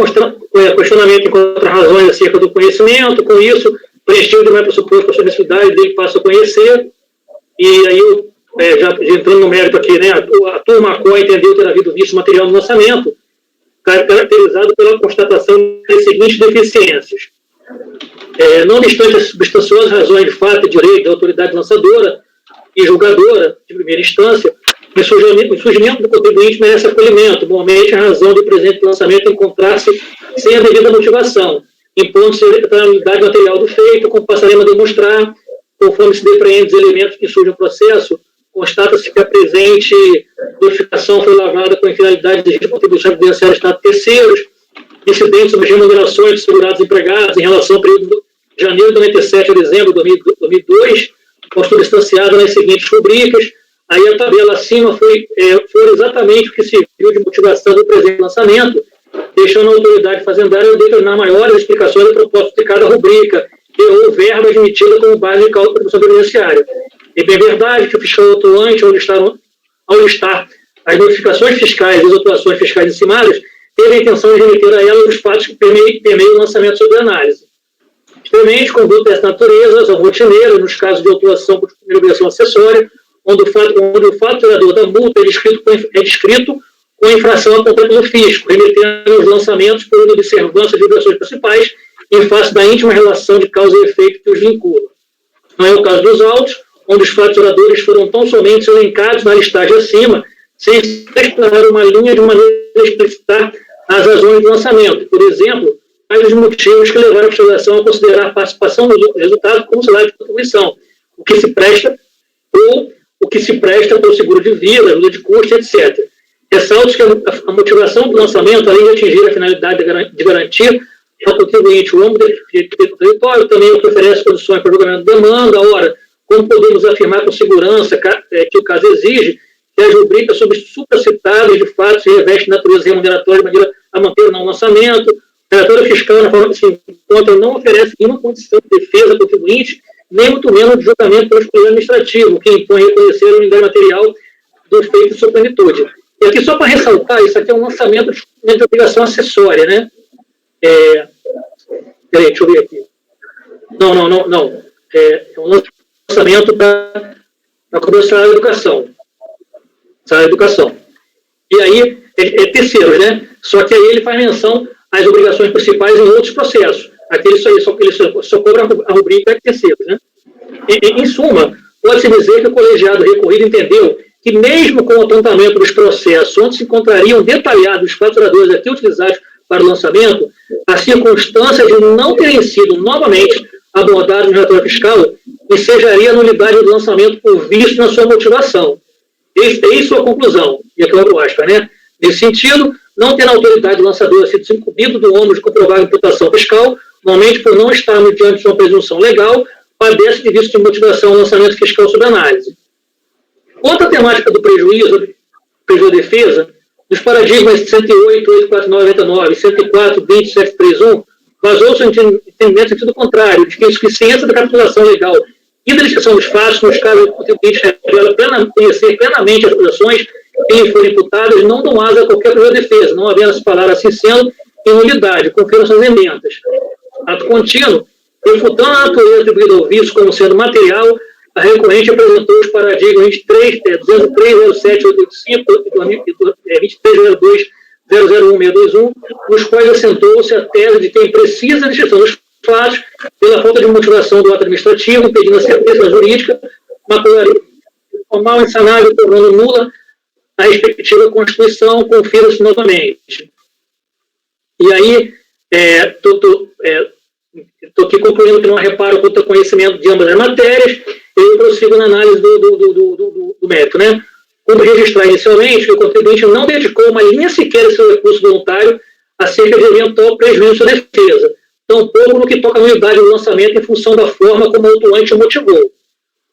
D: questionamento em contra razões acerca do conhecimento, com isso, preenchido não é pressuposto para a necessidade dele passa a conhecer, e aí já entrando no mérito aqui, né, a turma COI entendeu ter havido vício material no lançamento, caracterizado pela constatação das seguintes deficiências. Não obstante as substanciosas razões de fato e direito da autoridade lançadora e julgadora de primeira instância, o surgimento do contribuinte merece acolhimento, igualmente a razão do presente lançamento encontrar-se sem a devida motivação, impondo-se a penalidade material do feito, como passaremos a demonstrar, conforme se depreende dos elementos que surgem no processo, constata-se que a presente notificação foi lavada com a finalidade de exigir contribuição previdenciária de Estado terceiros, incidentes sobre remunerações de segurados empregados em relação ao período de janeiro de 97 a dezembro de 2002, postura instanciada nas seguintes rubricas. Aí a tabela acima foi exatamente o que serviu de motivação do presente lançamento, deixando a autoridade fazendária determinar maiores explicações a propósito de cada rubrica, ou verba admitida como base de cálculo da contribuição previdenciária. É bem verdade que o fiscal atuante, ao listar as notificações fiscais e as atuações fiscais encimadas, teve a intenção de remeter a ela os fatos que permeiam o lançamento sob análise. Extremamente, conduta dessa natureza são rotineiras nos casos de autuação por obrigação acessória, onde o fato gerador da multa é descrito com a infração apontada pelo fisco, remetendo aos lançamentos por observância de obrigações principais em face da íntima relação de causa e efeito que os vincula. Não é o caso dos autos, onde os fatos geradores foram tão somente elencados na listagem acima, sem explorar uma linha de maneira a explicitar as razões do lançamento. Por exemplo, quais os motivos que levaram a fiscalização a considerar a participação do resultado como salário de contribuição, o que se presta pelo seguro de vida, ajuda de custo, etc. Ressalto que a motivação do lançamento, além de atingir a finalidade de garantir ao contribuinte o âmbito do território, também oferece condições para o julgamento de demanda. Ora, como podemos afirmar com segurança que o caso exige que as rubricas supracitadas de fato se revestem natureza remuneratória de maneira a manter o não lançamento, a relatora fiscal, na forma que se encontra, não oferece nenhuma condição de defesa ao contribuinte, nem muito menos de julgamento pelo poder administrativo, que impõe reconhecer a unidade material do feito de sua plenitude. E aqui, só para ressaltar, isso aqui é um lançamento de obrigação acessória, né? Peraí, deixa eu ver aqui. Não. É um lançamento da Comissão da Educação. da educação. E aí, é terceiros, né? Só que aí ele faz menção às obrigações principais em outros processos. Aquele só cobra a rubrica de terceiros, né? Em suma, pode-se dizer que o colegiado recorrido entendeu que, mesmo com o apontamento dos processos onde se encontrariam detalhados os faturadores aqui utilizados para o lançamento, a circunstância de não terem sido novamente abordados no relatório fiscal ensejaria a nulidade do lançamento por visto na sua motivação. Eis sua conclusão, e aqui eu abro aspas, né? Nesse sentido, não tendo a autoridade lançadora sido incumbido do ônus de comprovar a imputação fiscal, normalmente por não estarmos diante de uma presunção legal, padece de vício de motivação ao lançamento fiscal sob análise. Outra temática do prejuízo à defesa, dos paradigmas 108, 84999 e 104, 20, 731, basou-se no entendimento no sentido contrário, de que a insuficiência da capitulação legal e da descrição dos fatos, nos casos do contribuinte revela conhecer plenamente as acusações que lhe foram imputadas, não dão asa a qualquer prejuízo à defesa, não havendo se falar assim sendo em nulidade, confiram suas emendas. Ato contínuo, refutando a natureza atribuída ao vício como sendo material, a recorrente apresentou os paradigmas 2030785 e 2302001-621, nos quais assentou-se a tese de que a imprecisa descrição dos fatos, pela falta de motivação do ato administrativo, impedindo a certeza jurídica, macularia formal insanável, tornando nula a respectiva Constituição, confira-se novamente. E aí, estou aqui concluindo que não há reparo quanto ao conhecimento de ambas as matérias, eu prossigo na análise do mérito, né? Como registrar inicialmente que o contribuinte não dedicou uma linha sequer de seu recurso voluntário acerca de eventual prejuízo à defesa, tampouco no que toca à nulidade do lançamento em função da forma como o autuante o motivou.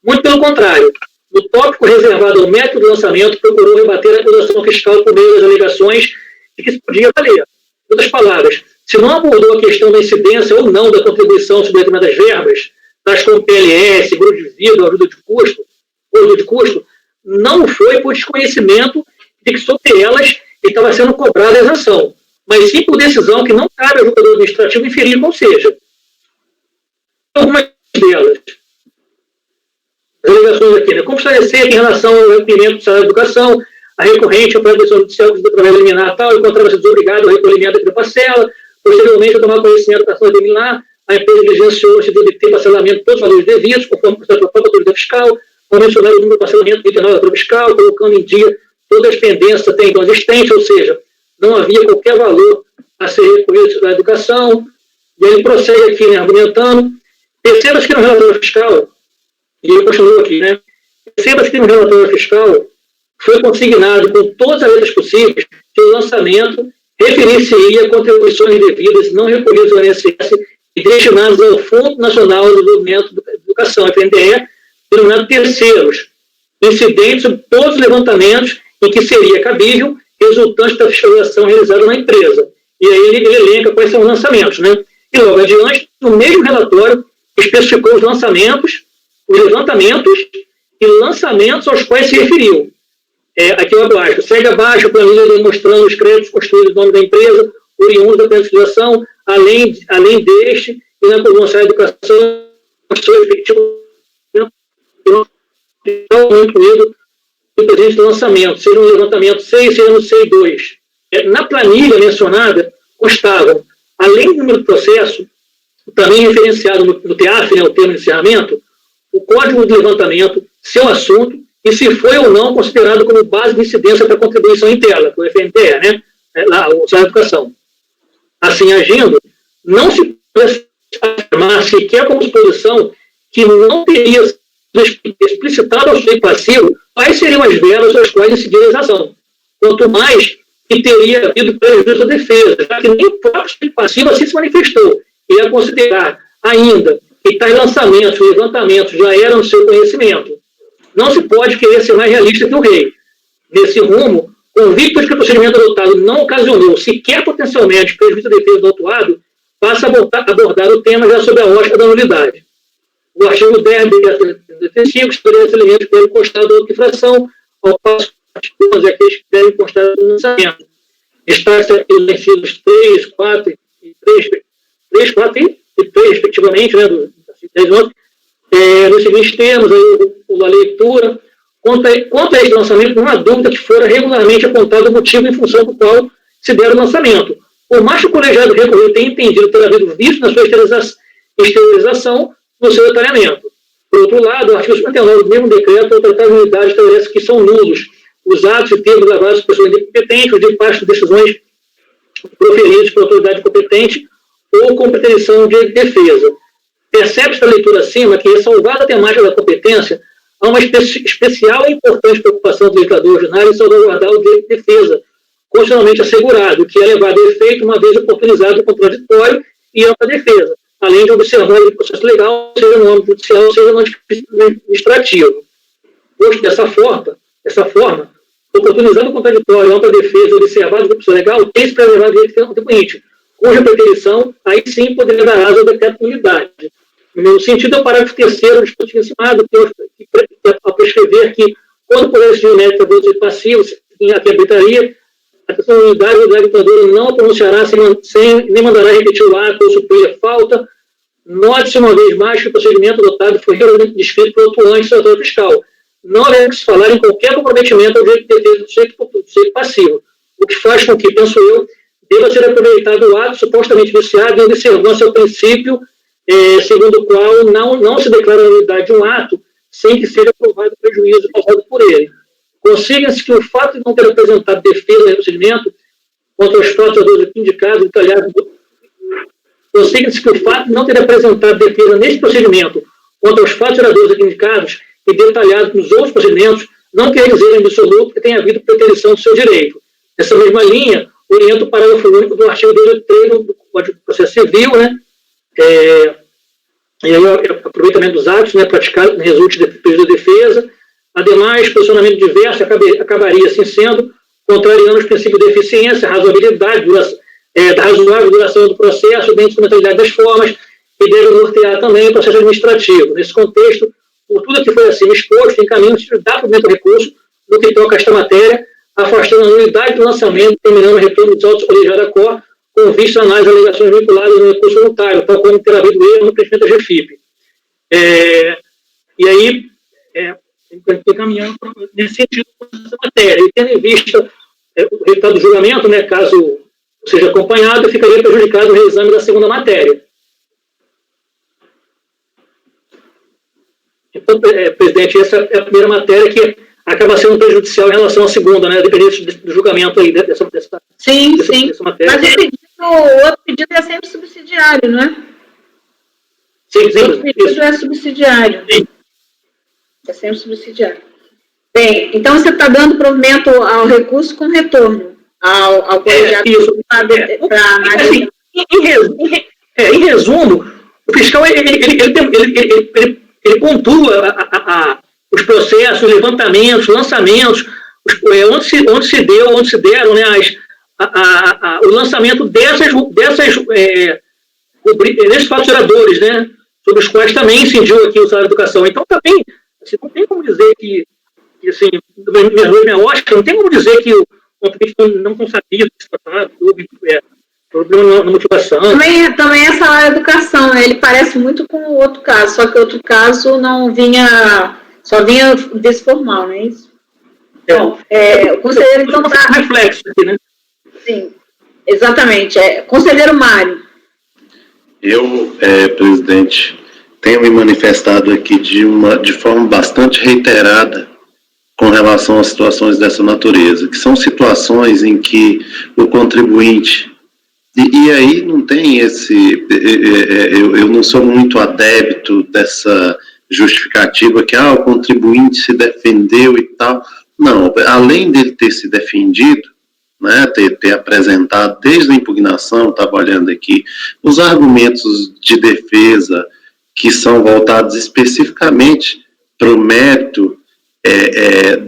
D: Muito pelo contrário, no tópico reservado ao método do lançamento, procurou rebater a acusação fiscal por meio das alegações de que se podia valer. Em outras palavras, se não abordou a questão da incidência ou não da contribuição sobre determinadas verbas, tais como PLS, grupo de vida, ajuda de custo, não foi por desconhecimento de que sobre elas estava sendo cobrada a isenção, mas sim por decisão que não cabe ao julgador administrativo inferir qual seja. Algumas delas. As alegações aqui, né? Como esclarecer em relação ao recolhimento do salário de educação, a recorrente, a proibição judicial que através liminar tal, encontrava-se desobrigado ao recolhimento da parcela, posteriormente, a tomar conhecimento da ação liminar, a empresa diligenciou se de ter parcelamento de todos os valores devidos, conforme o própria autoridade fiscal, ao mencionar o número de parcelamento de 29 da fiscal, colocando em dia todas as pendências até então existentes, ou seja, não havia qualquer valor a ser recolhido da educação. E ele prossegue aqui, né, argumentando. Perceba-se que no relatório fiscal, e ele continuou aqui, né? Perceba-se que no relatório fiscal foi consignado com todas as letras possíveis que o lançamento referir-se-ia a contribuições devidas não recolhidas ao INSS e destinadas ao Fundo Nacional de Desenvolvimento da Educação, FNDE, denominado terceiros, incidentes sobre todos os levantamentos em que seria cabível resultante da fiscalização realizada na empresa. E aí ele elenca quais são os lançamentos, né? E logo adiante, no mesmo relatório, especificou os lançamentos, os levantamentos e lançamentos aos quais se referiu. Aqui abaixo, segue abaixo a planilha demonstrando os créditos construídos no nome da empresa, oriundos da fiscalização, além deste, e na coluna da educação, incluído o presente do lançamento, seja no levantamento 6, seja no C2. Na planilha mencionada, constavam, além do número do processo, também referenciado no TEAF, né, o termo de encerramento, o código de levantamento, seu assunto, e se foi ou não considerado como base de incidência para a contribuição interna, o FNDE, né, o Salário de Educação. Assim agindo, não se pode afirmar sequer como exposição que não teria explicitado ao sujeito passivo quais seriam as verbas às quais incidiria a ação. Quanto mais que teria havido prejuízo à defesa, já que nem o próprio sujeito passivo assim se manifestou, e a considerar ainda que tais lançamentos e levantamentos já eram do seu conhecimento. Não se pode querer ser mais realista que o rei. Nesse rumo, convicto de que o procedimento adotado não ocasionou sequer potencialmente prejuízo à defesa do autuado, passa a abordar o tema já sob a ótica da nulidade. O artigo 10 de 35 estabelece elementos que devem constar da outra infração, ao passo que aqueles que devem constar do lançamento. Está-se os incisos 3, 4 e 3, respectivamente, né, nos seguintes termos, aí, a leitura, Quanto a esse lançamento, não há dúvida que fora regularmente apontado o motivo em função do qual se dera o lançamento. Por mais que o colegiado recorrido tenha entendido ter havido vício na sua esterilização no seu detalhamento. Por outro lado, o artigo 59 do mesmo decreto, ao tratar de unidade, estabelece que são nulos os atos e termos levados por pessoa incompetente, os despacho de decisões proferidas por autoridade competente ou com pretensão de defesa. Percebe-se da leitura acima que, ressalvada a temática da competência, há uma especial e importante preocupação do legislador ordinário em salvaguardar o direito de defesa, constitucionalmente assegurado, que é levado a efeito uma vez oportunizado o contraditório e ampla defesa, além de observar o processo legal, seja no âmbito judicial, seja no âmbito administrativo. Posto dessa forma, oportunizando o contraditório e ampla defesa e observado o processo legal, tem-se preservado o direito contribuinte, cuja preterição, aí sim, poderia dar asa ao decreto de nulidade. No mesmo sentido, é o parágrafo 3º do dispositivo acimado, que ao prescrever que, quando o Poder Civil mérito do direito passivo, em que arbitraria, a questão da unidade do legislador não a pronunciará nem mandará repetir o ato ou suprir a falta. Note-se uma vez mais que o procedimento adotado foi regularmente descrito pelo atuante senador fiscal. Não deve se falar em qualquer comprometimento ao direito de defesa do sujeito passivo, o que faz com que, penso eu, deva ser aproveitado o ato supostamente viciado em observância ao princípio, segundo o qual não se declara a nulidade de um ato sem que seja provado o prejuízo causado por ele. Consiga-se que o fato de não ter apresentado defesa no procedimento contra os fatos aqui indicados, detalhados. Consiga-se que o fato de não ter apresentado defesa neste procedimento contra os fatos aqui indicados e detalhados nos outros procedimentos não quer dizer em absoluto que tenha havido preterição do seu direito. Nessa mesma linha, orienta o parágrafo único do artigo 283 do Código de Processo Civil, né? E aí o aproveitamento dos atos, né, praticado resulte de pedido de defesa. Ademais, posicionamento diverso acabaria, assim sendo, contrariando os princípios de eficiência, razoabilidade, da razoável duração do processo, bem de instrumentalidade das formas, e deve nortear também o processo administrativo. Nesse contexto, por tudo que foi acima exposto, encaminha o sentido da provimento do recurso no que toca a esta matéria, afastando a nulidade do lançamento, terminando o retorno dos autos colegiados da COR, com vista a análise das alegações vinculadas no recurso voluntário, tal como ter havido erro no preenchimento da GFIP. E aí, encaminhando nesse sentido essa matéria. E tendo em vista o resultado do julgamento, né, caso seja acompanhado, ficaria prejudicado o reexame da segunda matéria. Então, presidente, essa é a primeira matéria que acaba sendo prejudicial em relação à segunda, né, dependente do julgamento aí dessa
B: sim.
D: matéria.
B: Mas o outro pedido é sempre subsidiário, não é?
D: Sim,
B: o outro pedido é subsidiário.
D: Sim.
B: É sempre subsidiário. Bem, então você está dando provimento ao recurso com retorno ao colegiado para análise.
D: Em resumo, o fiscal ele pontua os processos, levantamentos, lançamentos, onde se deram, né, o lançamento desses fatos geradores, né, sobre os quais também incidiu aqui o salário de educação. Então, também, assim, não tem como dizer que assim, minha ótica, não tem como dizer que o contribuinte não sabia que houve problema na motivação.
B: Também é salário de educação, né? Ele parece muito com o outro caso, só que o outro caso só vinha desse formal, não é isso? Bom, o conselheiro então está...
D: reflexo aqui, né?
B: Sim, exatamente. Conselheiro Mário.
G: Eu, presidente, tenho me manifestado aqui de forma bastante reiterada com relação a situações dessa natureza, que são situações em que o contribuinte, e aí não tem eu não sou muito adepto dessa justificativa que o contribuinte se defendeu e tal. Não, além dele ter se defendido, né, ter apresentado desde a impugnação, estava olhando aqui, os argumentos de defesa que são voltados especificamente para o mérito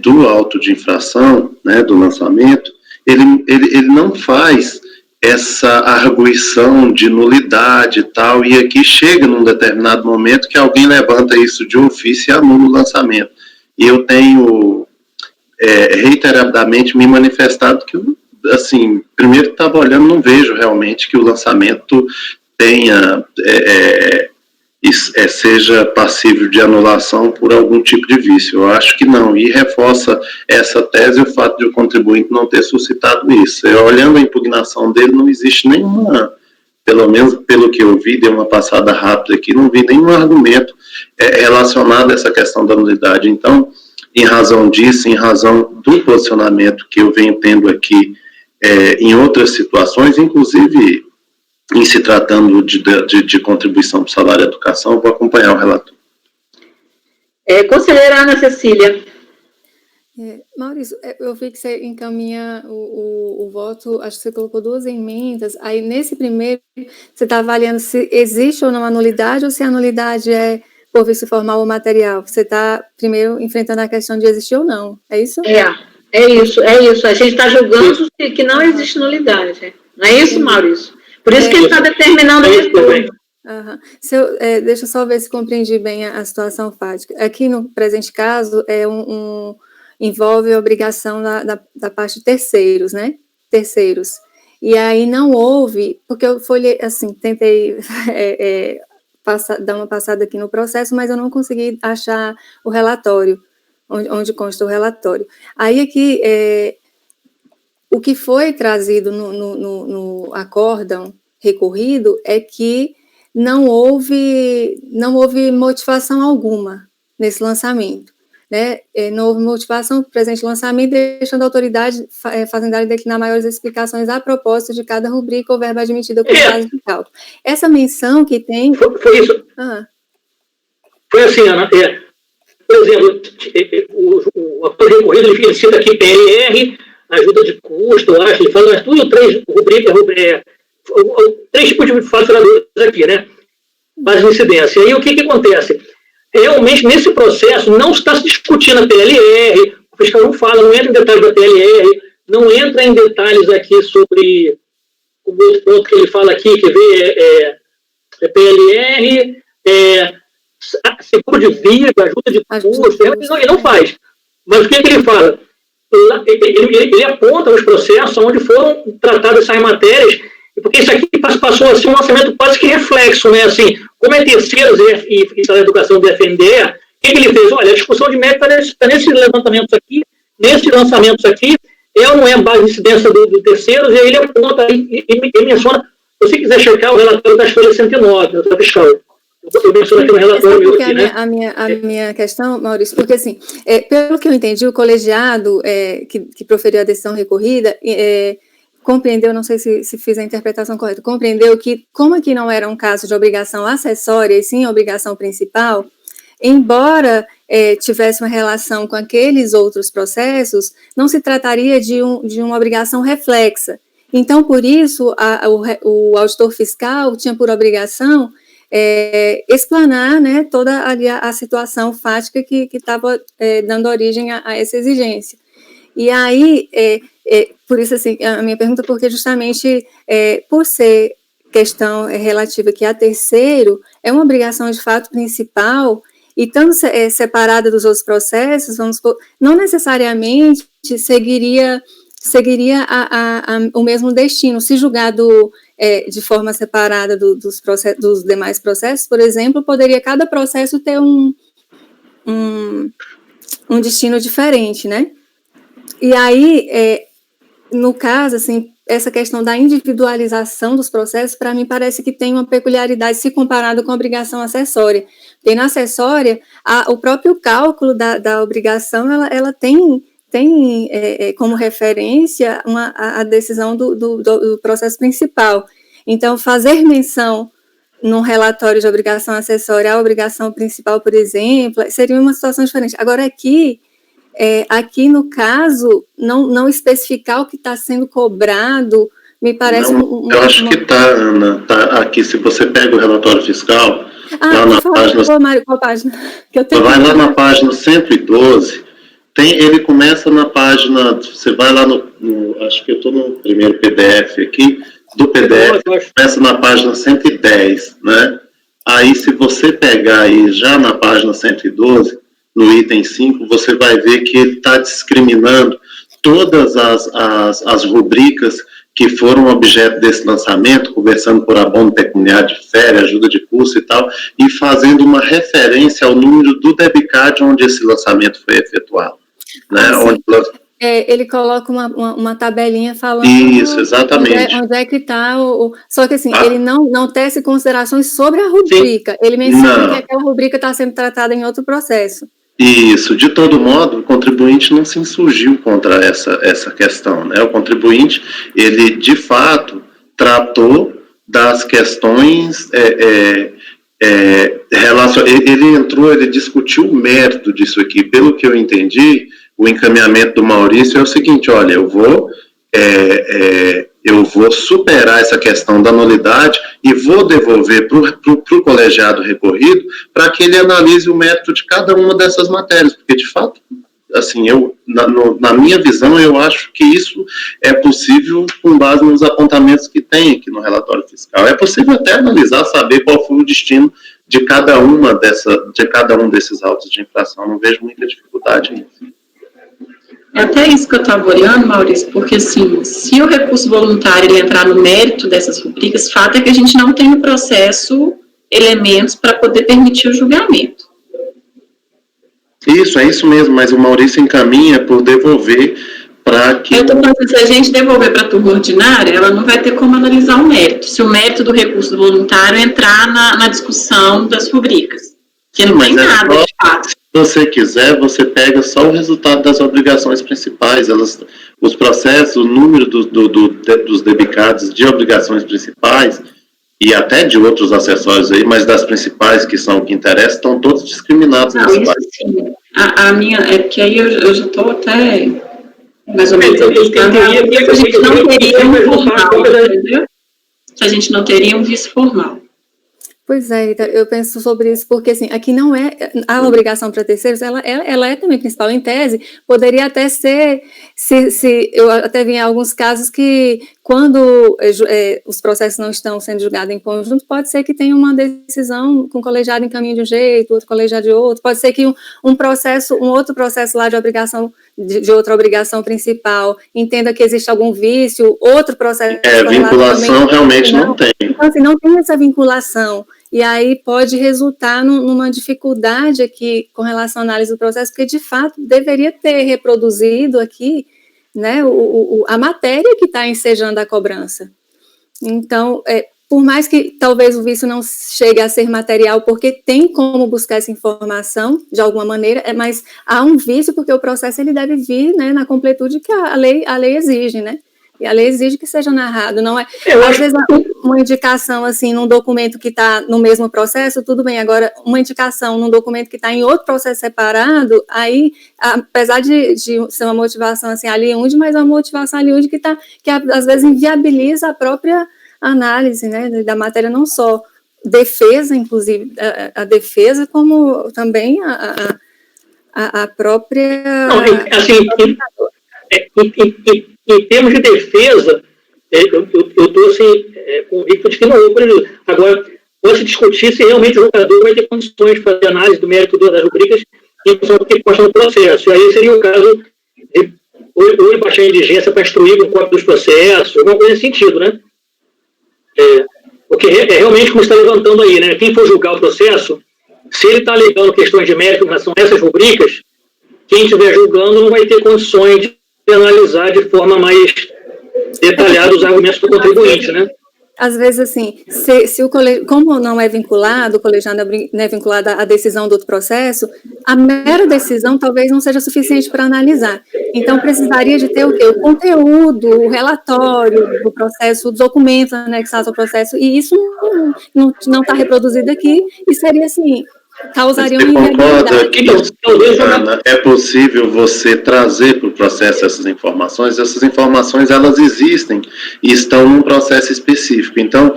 G: do auto de infração, né, do lançamento, ele não faz essa arguição de nulidade e tal, e aqui chega num determinado momento que alguém levanta isso de ofício e anula o lançamento. E eu tenho reiteradamente me manifestado que, assim, primeiro que estava olhando, não vejo realmente que o lançamento tenha seja passível de anulação por algum tipo de vício. Eu acho que não, e reforça essa tese o fato de o contribuinte não ter suscitado isso. Olhando a impugnação dele, não existe nenhuma, pelo menos pelo que eu vi, dei uma passada rápida aqui, não vi nenhum argumento relacionado a essa questão da nulidade. Então, em razão disso, em razão do posicionamento que eu venho tendo aqui em outras situações, inclusive em se tratando de contribuição para o salário e educação, vou acompanhar o relator.
B: Conselheira Ana Cecília.
H: Maurício, eu vi que você encaminha o voto, acho que você colocou 2 emendas, aí nesse primeiro você está avaliando se existe ou não a nulidade, ou se a nulidade é por vício formal ou material. Você está primeiro enfrentando a questão de existir ou não, é isso?
B: É isso. A gente está julgando que não existe nulidade. Não é isso, Maurício? Por isso que ele está determinando isso também.
H: Deixa eu só ver se compreendi bem a situação fática. Aqui no presente caso, envolve a obrigação da parte de terceiros, né? Terceiros. E aí não houve, porque eu folhei, assim, tentei dar uma passada aqui no processo, mas eu não consegui achar o relatório, onde consta o relatório. Aí aqui, o que foi trazido no acórdão recorrido é que não houve motivação alguma nesse lançamento, né? Não houve motivação para o presente lançamento, deixando a autoridade fazendária declinar maiores explicações a propósito de cada rubrica ou verba admitida como base de cálculo. Essa menção que tem...
D: Foi isso. Foi assim, Ana. Por exemplo, o acordo recorrido, ele cita aqui PLR, ajuda de custo, acho, ele fala, mas tudo 3 rubricas, 3 tipos de faturadores aqui, né? Base de incidência. E aí o que acontece? Realmente, nesse processo, não está se discutindo a PLR, o fiscal não fala, não entra em detalhes da PLR, não entra em detalhes aqui sobre o outro ponto que ele fala aqui, que vê PLR, seguro de vida, ajuda de custo, ele não faz. Mas o que ele fala? Ele aponta os processos onde foram tratadas essas matérias, porque isso aqui passou a ser um lançamento quase que reflexo, né? Assim, como é terceiros e a educação do FNDE, o que ele fez? Olha, a discussão de mérito está nesses levantamentos aqui, nesses lançamentos aqui, ou não é a base de incidência do terceiros, e aí ele aponta e menciona, se você quiser checar o relatório das folhas 109, da fiscal. Eu menciono aqui no relatório meu aqui, né?
H: A minha questão, Maurício, porque assim, pelo que eu entendi, o colegiado que proferiu a decisão recorrida compreendeu, não sei se fiz a interpretação correta, compreendeu que, como aqui não era um caso de obrigação acessória, e sim obrigação principal, embora tivesse uma relação com aqueles outros processos, não se trataria de uma obrigação reflexa. Então, por isso, o auditor fiscal tinha por obrigação explanar, né, toda a situação fática que estava dando origem a essa exigência. E aí, por isso, assim, a minha pergunta, porque justamente por ser questão relativa aqui a terceiro, é uma obrigação de fato principal, e estando separada dos outros processos, vamos supor, não necessariamente seguiria o mesmo destino. Se julgado de forma separada dos demais processos, por exemplo, poderia cada processo ter um destino diferente, né? E aí, no caso, assim, essa questão da individualização dos processos, para mim, parece que tem uma peculiaridade se comparado com a obrigação acessória. Porque na acessória, o próprio cálculo da obrigação, ela tem como referência a decisão do processo principal. Então, fazer menção num relatório de obrigação acessória à obrigação principal, por exemplo, seria uma situação diferente. Agora, aqui no caso, não especificar o que está sendo cobrado, me parece
G: eu acho que está, Ana, tá aqui, se você pega o relatório fiscal, lá na página...
H: Mário, qual página?
G: Vai lá na página 112, ele começa na página, você vai lá acho que eu estou no primeiro PDF aqui, do PDF, começa na página 110, né? Aí, se você pegar aí já na página 112, no item 5, você vai ver que ele está discriminando todas as rubricas que foram objeto desse lançamento, conversando por abono pecuniário de férias, ajuda de curso e tal, e fazendo uma referência ao número do debicad onde esse lançamento foi efetuado. Né?
H: Ele coloca uma tabelinha falando...
G: Isso, exatamente.
H: Onde é que está Só que, assim, ele não tece considerações sobre a rubrica. Sim. Ele menciona que aquela rubrica está sendo tratada em outro processo.
G: Isso, de todo modo, o contribuinte não se insurgiu contra essa questão, né? O contribuinte, ele, de fato, tratou das questões ele discutiu o mérito disso aqui. Pelo que eu entendi, o encaminhamento do Maurício é o seguinte: olha, eu vou superar essa questão da nulidade e vou devolver para o colegiado recorrido para que ele analise o mérito de cada uma dessas matérias, porque, de fato, assim, na minha visão, eu acho que isso é possível com base nos apontamentos que tem aqui no relatório fiscal. É possível até analisar, saber qual foi o destino de cada um desses autos de infração. Não vejo muita dificuldade nisso.
E: É até isso que eu estava olhando, Maurício, porque, assim, se o recurso voluntário ele entrar no mérito dessas rubricas, fato é que a gente não tem no processo elementos para poder permitir o julgamento.
G: Isso, é isso mesmo, mas o Maurício encaminha por devolver para que...
E: Eu estou falando, se a gente devolver para a turma ordinária, ela não vai ter como analisar o mérito, se o mérito do recurso voluntário entrar na discussão das rubricas, que não tem nada, de fato.
G: Se você quiser, você pega só o resultado das obrigações principais, os processos, o número dos debicados de obrigações principais, e até de outros acessórios aí, mas das principais, que são o que interessa, estão todos discriminados.
E: Não, isso sim. A minha, é porque aí eu já estou até mais ou menos buscando, a gente não teria um formal, entendeu? A gente não teria um vice formal.
H: Pois é, eu penso sobre isso, porque, assim, aqui não é, a obrigação para terceiros, ela é também principal. Em tese, poderia até ser, eu até vi em alguns casos que, quando os processos não estão sendo julgados em conjunto, pode ser que tenha uma decisão com o colegiado em caminho de um jeito, outro colegiado de outro, pode ser que um outro processo lá de obrigação, de outra obrigação principal, entenda que existe algum vício, outro processo...
G: vinculação realmente não tem.
H: Então, assim, não tem essa vinculação. E aí pode resultar numa dificuldade aqui com relação à análise do processo, porque, de fato, deveria ter reproduzido aqui, né, a matéria que está ensejando a cobrança. Então, por mais que talvez o vício não chegue a ser material, porque tem como buscar essa informação, de alguma maneira, mas há um vício porque o processo ele deve vir, né, na completude que a lei exige, né? E a lei exige que seja narrado, não é? Às vezes, uma indicação, assim, num documento que está no mesmo processo, tudo bem. Agora, uma indicação num documento que está em outro processo separado, aí, apesar de ser uma motivação, assim, aliunde, mas é uma motivação aliunde que às vezes inviabiliza a própria análise, né, da matéria, não só defesa, inclusive, a defesa, como também a própria...
D: Não, assim, em termos de defesa, eu estou assim, convicto de que não houve prejuízo. Agora, pode se discutir se realmente o jogador vai ter condições de fazer análise do mérito das rubricas em função do que consta no processo. E aí seria o caso de ou baixar a indigência para instruir com cópia dos processos, alguma coisa nesse sentido, né? Porque realmente, como está levantando aí, né? Quem for julgar o processo, se ele está alegando questões de mérito em relação a essas rubricas, quem estiver julgando não vai ter condições de analisar de forma mais detalhada os argumentos do contribuinte, né?
H: Às vezes, assim, se o como não é vinculado, o colegiado não é vinculado à decisão do outro processo, a mera decisão talvez não seja suficiente para analisar. Então, precisaria de ter o quê? O conteúdo, o relatório do processo, o documento anexado ao processo, e isso não está reproduzido aqui, e seria, assim, causaria uma inviabilidade.
G: Ana, é possível você trazer para o processo essas informações elas existem e estão num processo específico. Então,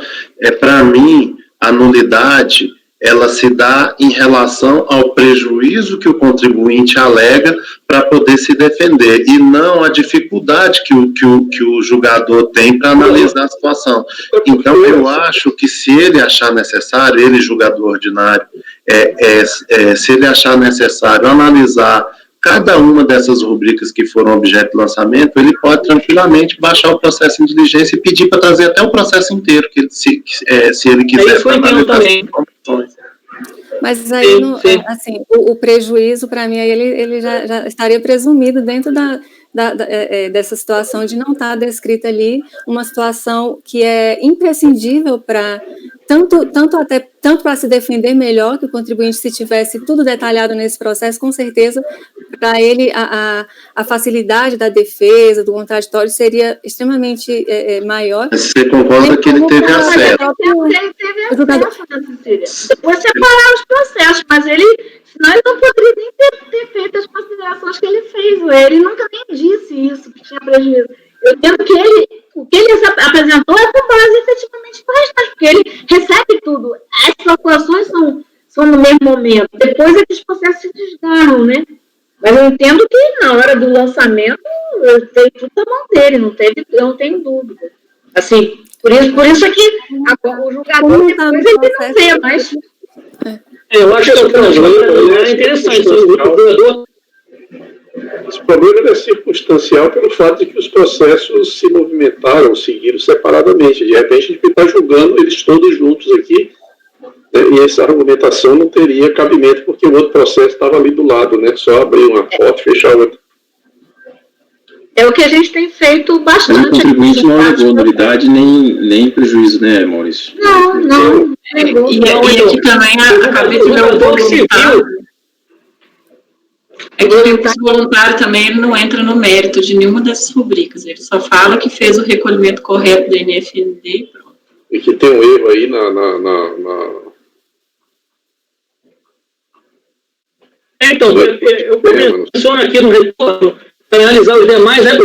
G: para mim, a nulidade, ela se dá em relação ao prejuízo que o contribuinte alega para poder se defender, e não a dificuldade que o julgador tem para analisar a situação. Então, eu acho que se ele achar necessário, ele, julgador ordinário, se ele achar necessário analisar cada uma dessas rubricas que foram objeto de lançamento, ele pode tranquilamente baixar o processo em diligência e pedir para trazer até o processo inteiro, que se ele quiser.
D: Isso eu entendo também.
H: Mas aí, assim, o prejuízo, para mim, aí ele já estaria presumido dentro dessa situação de não estar descrita ali uma situação que é imprescindível para tanto para se defender melhor, que o contribuinte, se tivesse tudo detalhado nesse processo, com certeza, para ele a facilidade da defesa, do contraditório, seria extremamente maior.
G: Você concorda que ele teve acesso?
B: Ele teve acesso, né, Cecília? Depois separar os processos, mas senão ele não poderia nem ter feito as considerações que ele fez. Ele nunca nem disse isso, que tinha prejuízo. Eu entendo que o que ele apresentou é com base efetivamente no restante, porque ele recebe tudo. As procurações são no mesmo momento. Depois é que os processos se desgarram, né? Mas eu entendo que na hora do lançamento veio tudo da mão dele, eu não tenho dúvida. Assim, por isso é que o julgador depois ele não vê, mas...
D: Eu acho que é interessante. O procurador...
C: Esse problema é circunstancial pelo fato de que os processos se movimentaram, seguiram separadamente. De repente, a gente está julgando eles todos juntos aqui, né, e essa argumentação não teria cabimento, porque o outro processo estava ali do lado, né? Só abrir uma porta e fechar a outra.
B: É o que a gente tem feito bastante.
F: O contribuinte não alegou nulidade nem prejuízo, né, Maurício?
B: Não.
E: E aqui também acabei de ver um voluntário. É que o recurso voluntário também ele não entra no mérito de nenhuma dessas rubricas. Ele só fala que fez o recolhimento correto do NFND e pronto.
C: E que tem um erro aí
D: Então, eu menciono aqui no retorno para analisar os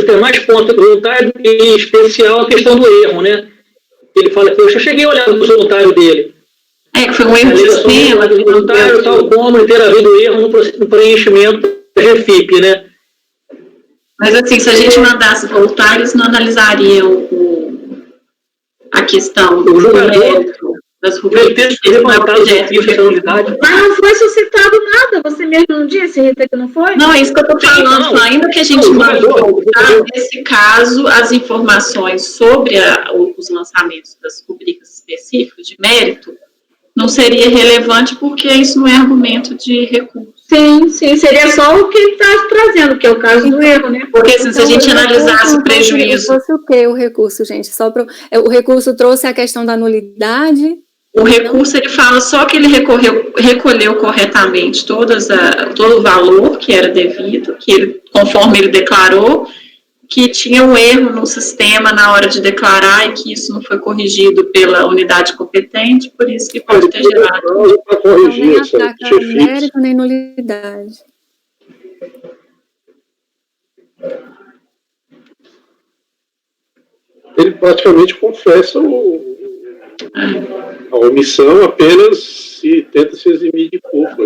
D: demais pontos voluntários, em especial a questão do erro, né? Ele fala que eu já cheguei a olhar no voluntário dele.
E: Que foi um erro de sistema.
D: Voluntário, tal como ter havido erro no preenchimento da GFIP, né?
E: Mas assim, se a gente mandasse voluntários, não analisariam a questão do mérito das rubricas.
B: Mas não foi suscitado nada, você mesmo não disse, Rita, que não foi?
E: Não, é isso que eu estou falando. Ainda que a gente mandou, nesse caso, as informações sobre os lançamentos das rubricas específicas de mérito não seria relevante porque isso não é argumento de recurso.
B: Sim, seria só o que ele está trazendo, que é o caso do erro, né?
E: Porque se a gente analisasse o prejuízo...
H: Fosse o que o recurso, gente? O recurso trouxe a questão da nulidade...
E: O recurso, ele fala só que ele recolheu corretamente todo o valor que era devido, que ele, conforme ele declarou, que tinha um erro no sistema na hora de declarar e que isso não foi corrigido pela unidade competente, por isso que pode ter gerado.
C: Nem
H: atacar mérito, nem nulidade.
C: Ele praticamente confessa a omissão apenas se tenta se eximir de culpa.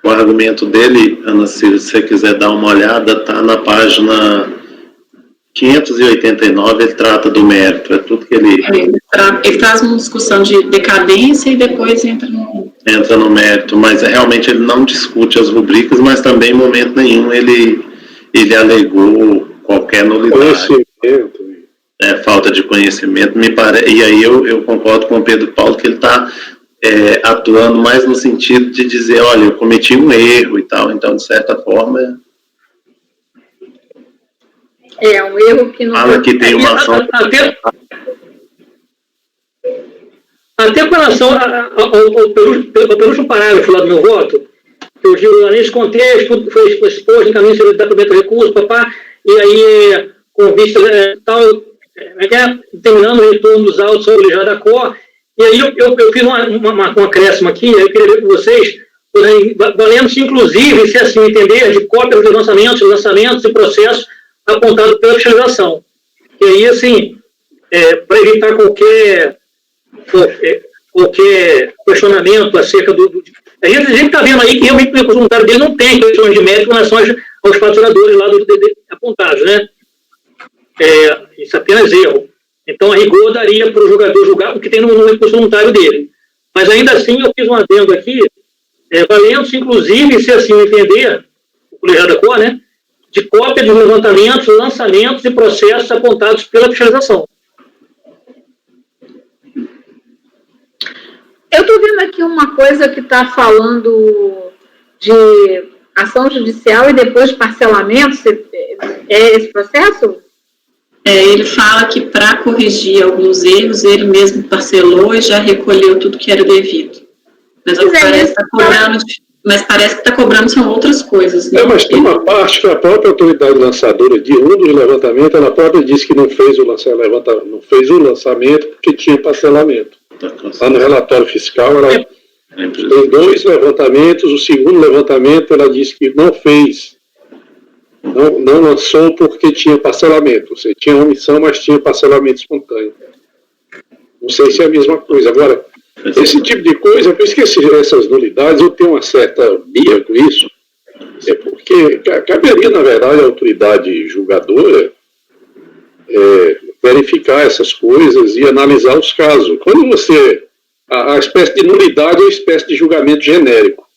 G: O argumento dele, Ana Cília, se você quiser dar uma olhada, está na página 589, ele trata do mérito, é tudo que ele
E: traz uma discussão de decadência e depois entra no
G: mérito, mas realmente ele não discute as rubricas, mas também em momento nenhum ele alegou qualquer nulidade. Falta de conhecimento, me parece, e aí eu concordo com o Pedro Paulo que ele está atuando mais no sentido de dizer, olha, eu cometi um erro e tal, então de certa forma
B: um erro que não...
G: Fala que tem uma ação...
D: Até com relação ao penúltimo parágrafo lá do meu voto, eu digo, nesse contexto, foi exposto em caminho de documento de recurso, e aí, com vista terminando o retorno dos autos sobre o da COR, e aí eu fiz um acréscimo aqui, eu queria ver com vocês, valendo-se inclusive, se assim entender, de cópias dos lançamentos e processos apontado pela fiscalização. E aí, assim, para evitar qualquer questionamento acerca A gente está vendo aí que realmente o recurso voluntário dele não tem questões de mérito em relação aos faturadores lá apontados, né? Isso é apenas erro. Então, a rigor, daria para o jogador julgar o que tem no recurso voluntário dele. Mas, ainda assim, eu fiz um adendo aqui, valendo-se, inclusive, se assim entender, o colegiado da COR, né, de cópia de levantamentos, lançamentos e processos apontados pela fiscalização.
B: Eu estou vendo aqui uma coisa que está falando de ação judicial e depois parcelamento. É esse processo?
E: Ele fala que para corrigir alguns erros, ele mesmo parcelou e já recolheu tudo que era devido. Mas parece que está cobrando são outras coisas. Né?
C: Mas tem uma parte que a própria autoridade lançadora de um dos levantamentos, ela própria disse que não fez o lançamento porque tinha parcelamento. Lá no relatório fiscal, ela tem 2 levantamentos, o segundo levantamento ela disse que não fez, não lançou porque tinha parcelamento. Você tinha omissão, mas tinha parcelamento espontâneo. Não sei se é a mesma coisa. Agora, esse tipo de coisa, por isso que essas nulidades, eu tenho uma certa birra com isso, porque caberia, na verdade, a autoridade julgadora verificar essas coisas e analisar os casos. Quando você... A espécie de nulidade é uma espécie de julgamento genérico,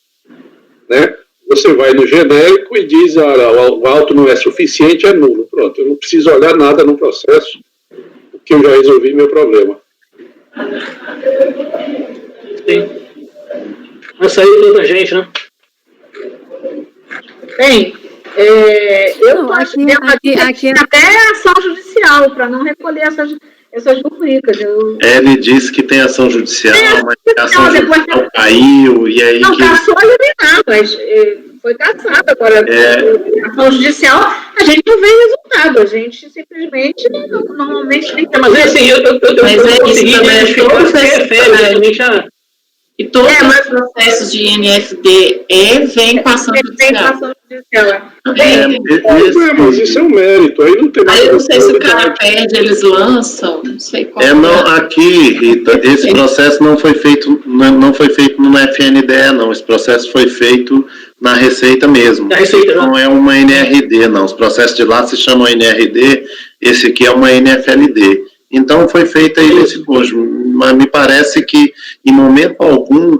C: né? Você vai no genérico e diz, o auto não é suficiente, é nulo. Pronto, eu não preciso olhar nada no processo, porque eu já resolvi meu problema.
D: Sim. Vai sair toda gente, né?
B: Bem, eu estou achando aqui até ação judicial para não recolher essas rubricas.
G: Ele disse que tem ação judicial, mas a ação judicial caiu, e aí...
B: Não, caçou eliminar, mas foi caçado. Agora, a ação judicial, a gente não vê resultado, a gente simplesmente normalmente nem tem.
D: Mas assim, eu consegui identificar que é férias,
E: e todos os processos de INFD vêm com ação judicial.
C: Mas isso é um mérito, aí não tem mais.
E: Aí eu não sei se o cara pede, eles lançam, não sei qual.
G: Aqui, Rita, esse processo não foi feito no FNDE, não. Esse processo foi feito na Receita mesmo. Não é uma NRD, não. Os processos de lá se chamam NRD, esse aqui é uma NFLD. Então, foi feito aí nesse bojo, mas me parece que, em momento algum,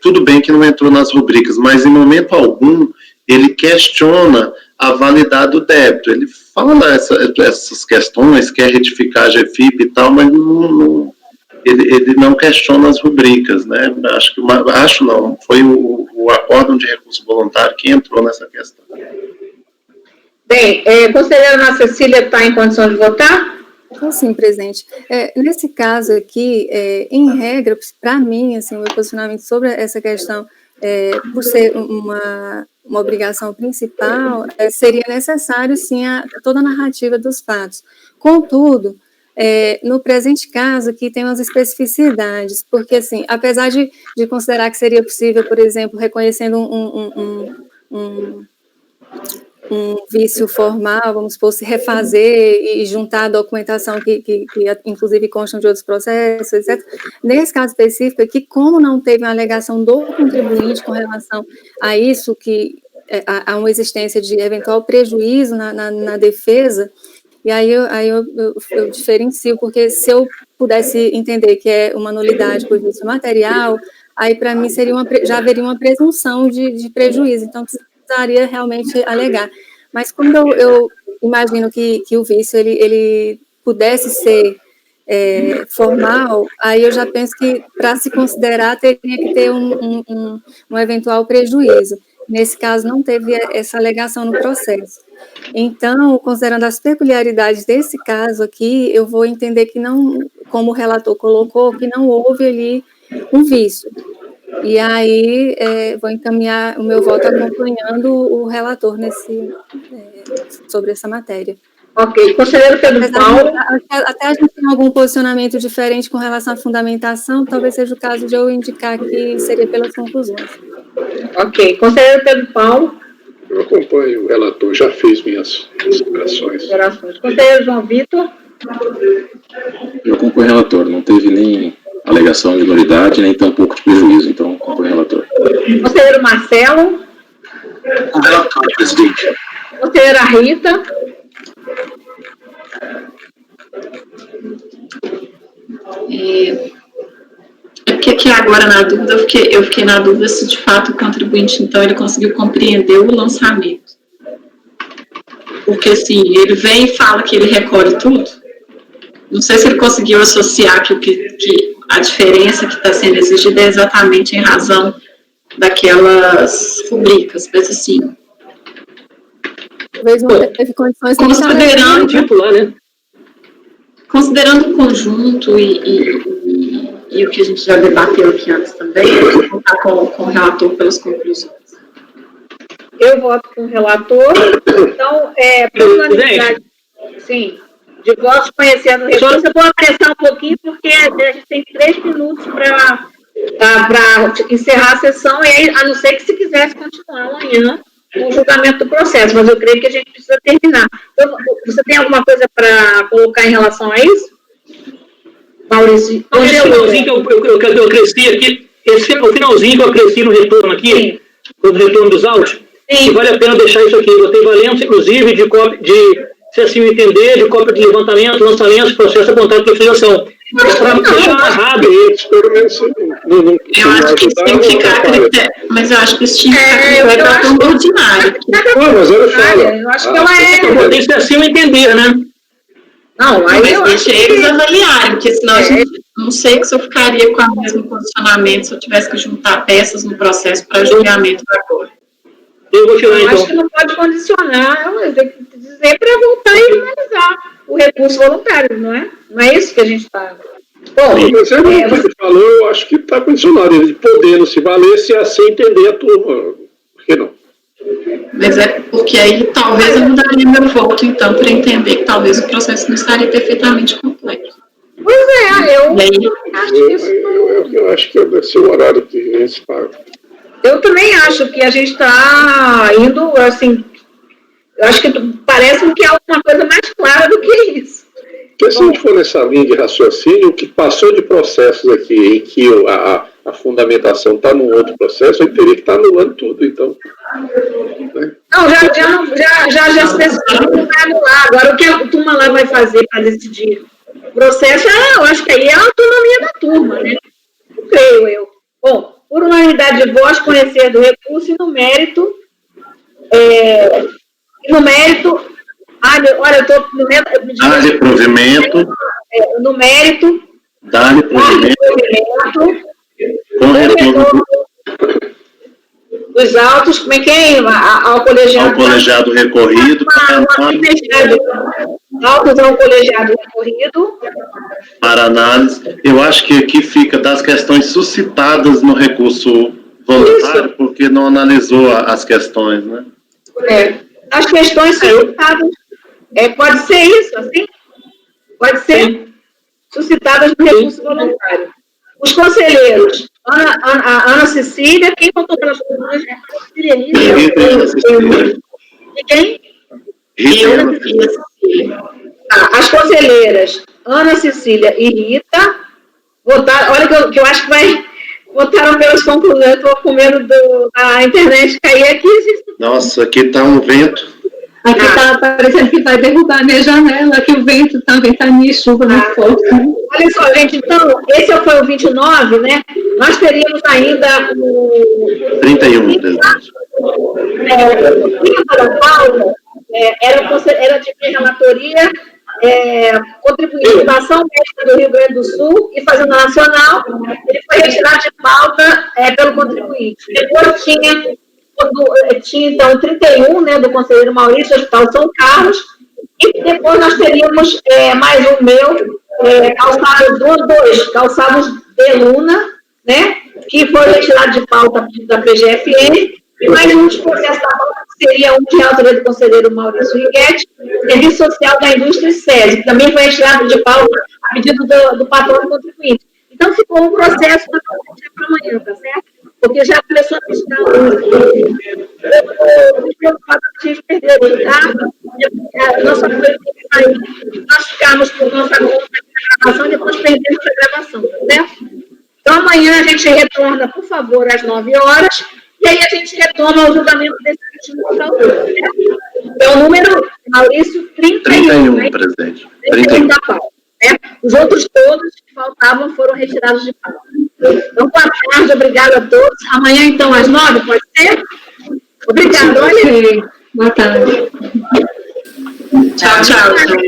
G: tudo bem que não entrou nas rubricas, mas em momento algum, ele questiona a validade do débito. Ele fala essas questões, quer retificar a GFIP e tal, mas ele não questiona as rubricas, né? Acho não, foi o acórdão de recurso voluntário que entrou nessa questão.
B: Bem, conselheira Ana Cecília está em condição de votar?
H: Sim, presidente. Nesse caso aqui, em regra, para mim, assim, o meu posicionamento sobre essa questão, por ser uma obrigação principal, seria necessário, sim, toda a narrativa dos fatos. Contudo, no presente caso, aqui tem umas especificidades, porque, assim, apesar de considerar que seria possível, por exemplo, reconhecendo um vício formal, vamos supor, se refazer e juntar a documentação que inclusive constam de outros processos, etc. Nesse caso específico aqui, como não teve uma alegação do contribuinte com relação a isso, que há uma existência de eventual prejuízo na defesa, e aí eu diferencio, porque se eu pudesse entender que é uma nulidade por vício material, aí para mim já haveria uma presunção de prejuízo, então precisaria realmente alegar. Mas quando eu imagino que o vício ele pudesse ser formal, aí eu já penso que para se considerar teria que ter um eventual prejuízo. Nesse caso não teve essa alegação no processo. Então, considerando as peculiaridades desse caso aqui, eu vou entender que não, como o relator colocou, que não houve ali um vício. E aí, vou encaminhar o meu voto acompanhando o relator sobre essa matéria.
B: Ok. Conselheiro Pedro Paulo.
H: Até a gente tem algum posicionamento diferente com relação à fundamentação, talvez seja o caso de eu indicar que seria pelas conclusões.
B: Ok. Conselheiro Pedro Paulo.
C: Eu acompanho o relator, já fiz minhas considerações.
B: Conselheiro João Vitor.
F: Eu acompanho o relator, não teve nem alegação de nulidade, nem tampouco de prejuízo, então acompanho o relator.
B: Conselheiro Marcelo.
G: Com relatório, presidente.
B: Conselheira Rita.
E: Porque aqui agora, na dúvida, eu fiquei na dúvida se de fato o contribuinte, então, ele conseguiu compreender o lançamento. Porque, assim, ele vem e fala que ele recolhe tudo. Não sei se ele conseguiu associar que a diferença que está sendo exigida é exatamente em razão daquelas rubricas, mas assim...
H: Talvez não teve condições de
E: considerando,
D: titular, né?
E: Considerando o conjunto e o que a gente já debateu aqui antes também, eu vou contar com o relator pelas conclusões.
B: Eu voto com o relator. Então, por unanimidade, sim, de votos conhecendo o recurso, eu vou apressar um pouquinho, porque a gente tem 3 minutos para encerrar a sessão, e aí, a não ser que se quisesse continuar amanhã com o julgamento do processo, mas eu creio que a gente precisa terminar. Então, você tem alguma coisa para colocar em relação a isso? Maurício?
D: Esse finalzinho que eu cresci aqui, o finalzinho que eu cresci no retorno aqui, no retorno dos autos, que vale a pena deixar isso aqui. Eu tenho valência, inclusive, se assim entender, de cópia de levantamento, lançamento, processo apontado para fiscalização. Para deixar amarrado isso.
E: Eu acho que isso tem que ficar critério, mas eu acho que isso tinha que ficar critério da ordinária.
C: Mas eu falo.
B: Eu acho que ela
D: tem que ser assim entender, né?
B: Não, aí
E: mas deixa eles avaliarem, porque senão a gente não sei se eu ficaria com o mesmo posicionamento se eu tivesse que juntar peças no processo para julgamento agora.
D: Eu vou tirar, então.
B: Acho que não pode condicionar, tem que dizer para voltar e analisar o recurso voluntário, não é? Não é isso que a gente está...
C: Bom, mas você falou, eu acho que está condicionado, ele podendo se valer, se assim entender a turma. Por que não?
E: Mas é porque aí talvez eu mudaria meu voto, então, para entender que talvez o processo não estaria perfeitamente completo.
B: Pois
C: eu acho que deve ser o horário que a gente paga.
B: Eu também acho que a gente está indo, assim, eu acho que parece que é alguma coisa mais clara do que isso.
C: Porque se a gente for nessa linha de raciocínio, o que passou de processos aqui, em que a fundamentação está num outro processo, ele teria que estar anulando tudo, então. Né?
B: Não, já se decidiu que vai anular. Agora, o que a turma lá vai fazer para decidir o processo, eu acho que aí é a autonomia da turma, né? Não creio eu. Bom, por unanimidade de voz, conhecer do recurso e no mérito, olha, eu estou no mérito.
G: Dá-lhe provimento.
B: No mérito.
G: Dá-lhe provimento. Com retorno
B: dos autos, como é que é? Ao colegiado
G: recorrido.
B: Autos ao colegiado recorrido.
G: Para análise. Eu acho que aqui fica das questões suscitadas no recurso voluntário, porque não analisou as questões, né?
B: As questões suscitadas. Pode ser isso, assim? Pode ser suscitadas no recurso voluntário. Os conselheiros, Ana Cecília, quem votou pelas conclusões? E quem? As conselheiras Ana Cecília e Rita votaram, olha que eu acho que votaram pelas conclusões, eu estou com medo da internet cair aqui.
G: Nossa, aqui está um vento.
A: Aqui está parecendo que vai derrubar a minha janela, que o vento está ventania e chuva muito forte.
B: Olha só, gente, então, esse foi o 29, né? Nós teríamos ainda o
G: 31.
B: Da pauta, era de relatoria, contribuindo da Ação Médica do Rio Grande do Sul e Fazenda Nacional. Ele foi retirado de pauta pelo contribuinte. Depois tinha então 31, né, do conselheiro Maurício, Hospital São Carlos, e depois nós teríamos mais um meu, calçados de Luna, né, que foi retirado de pauta da PGFN, e mais um processo da pauta, que seria um de autoria do conselheiro Maurício Riguetti, Serviço Social da Indústria SESI, que também foi retirado de pauta a pedido do patrão contribuinte. Então, ficou um processo para amanhã, tá certo? Porque já começou a buscar hoje. Eu estou preocupada que a gente perdeu o resultado. A nossa coisa tem que sair. Nós ficamos por nossa conta de gravação e depois perdemos a gravação, tá certo? Então, amanhã a gente retorna, por favor, às 9 horas. E aí a gente retoma o julgamento desse último autor. É o número, Maurício, 31, né?
G: presidente.
B: 31 da pauta. Né? Os outros todos que faltavam foram retirados de pauta. Então, boa tarde, obrigada a todos. Amanhã, então, às 9, pode ser? Obrigada, olha.
A: Boa tarde.
E: Tchau, tchau.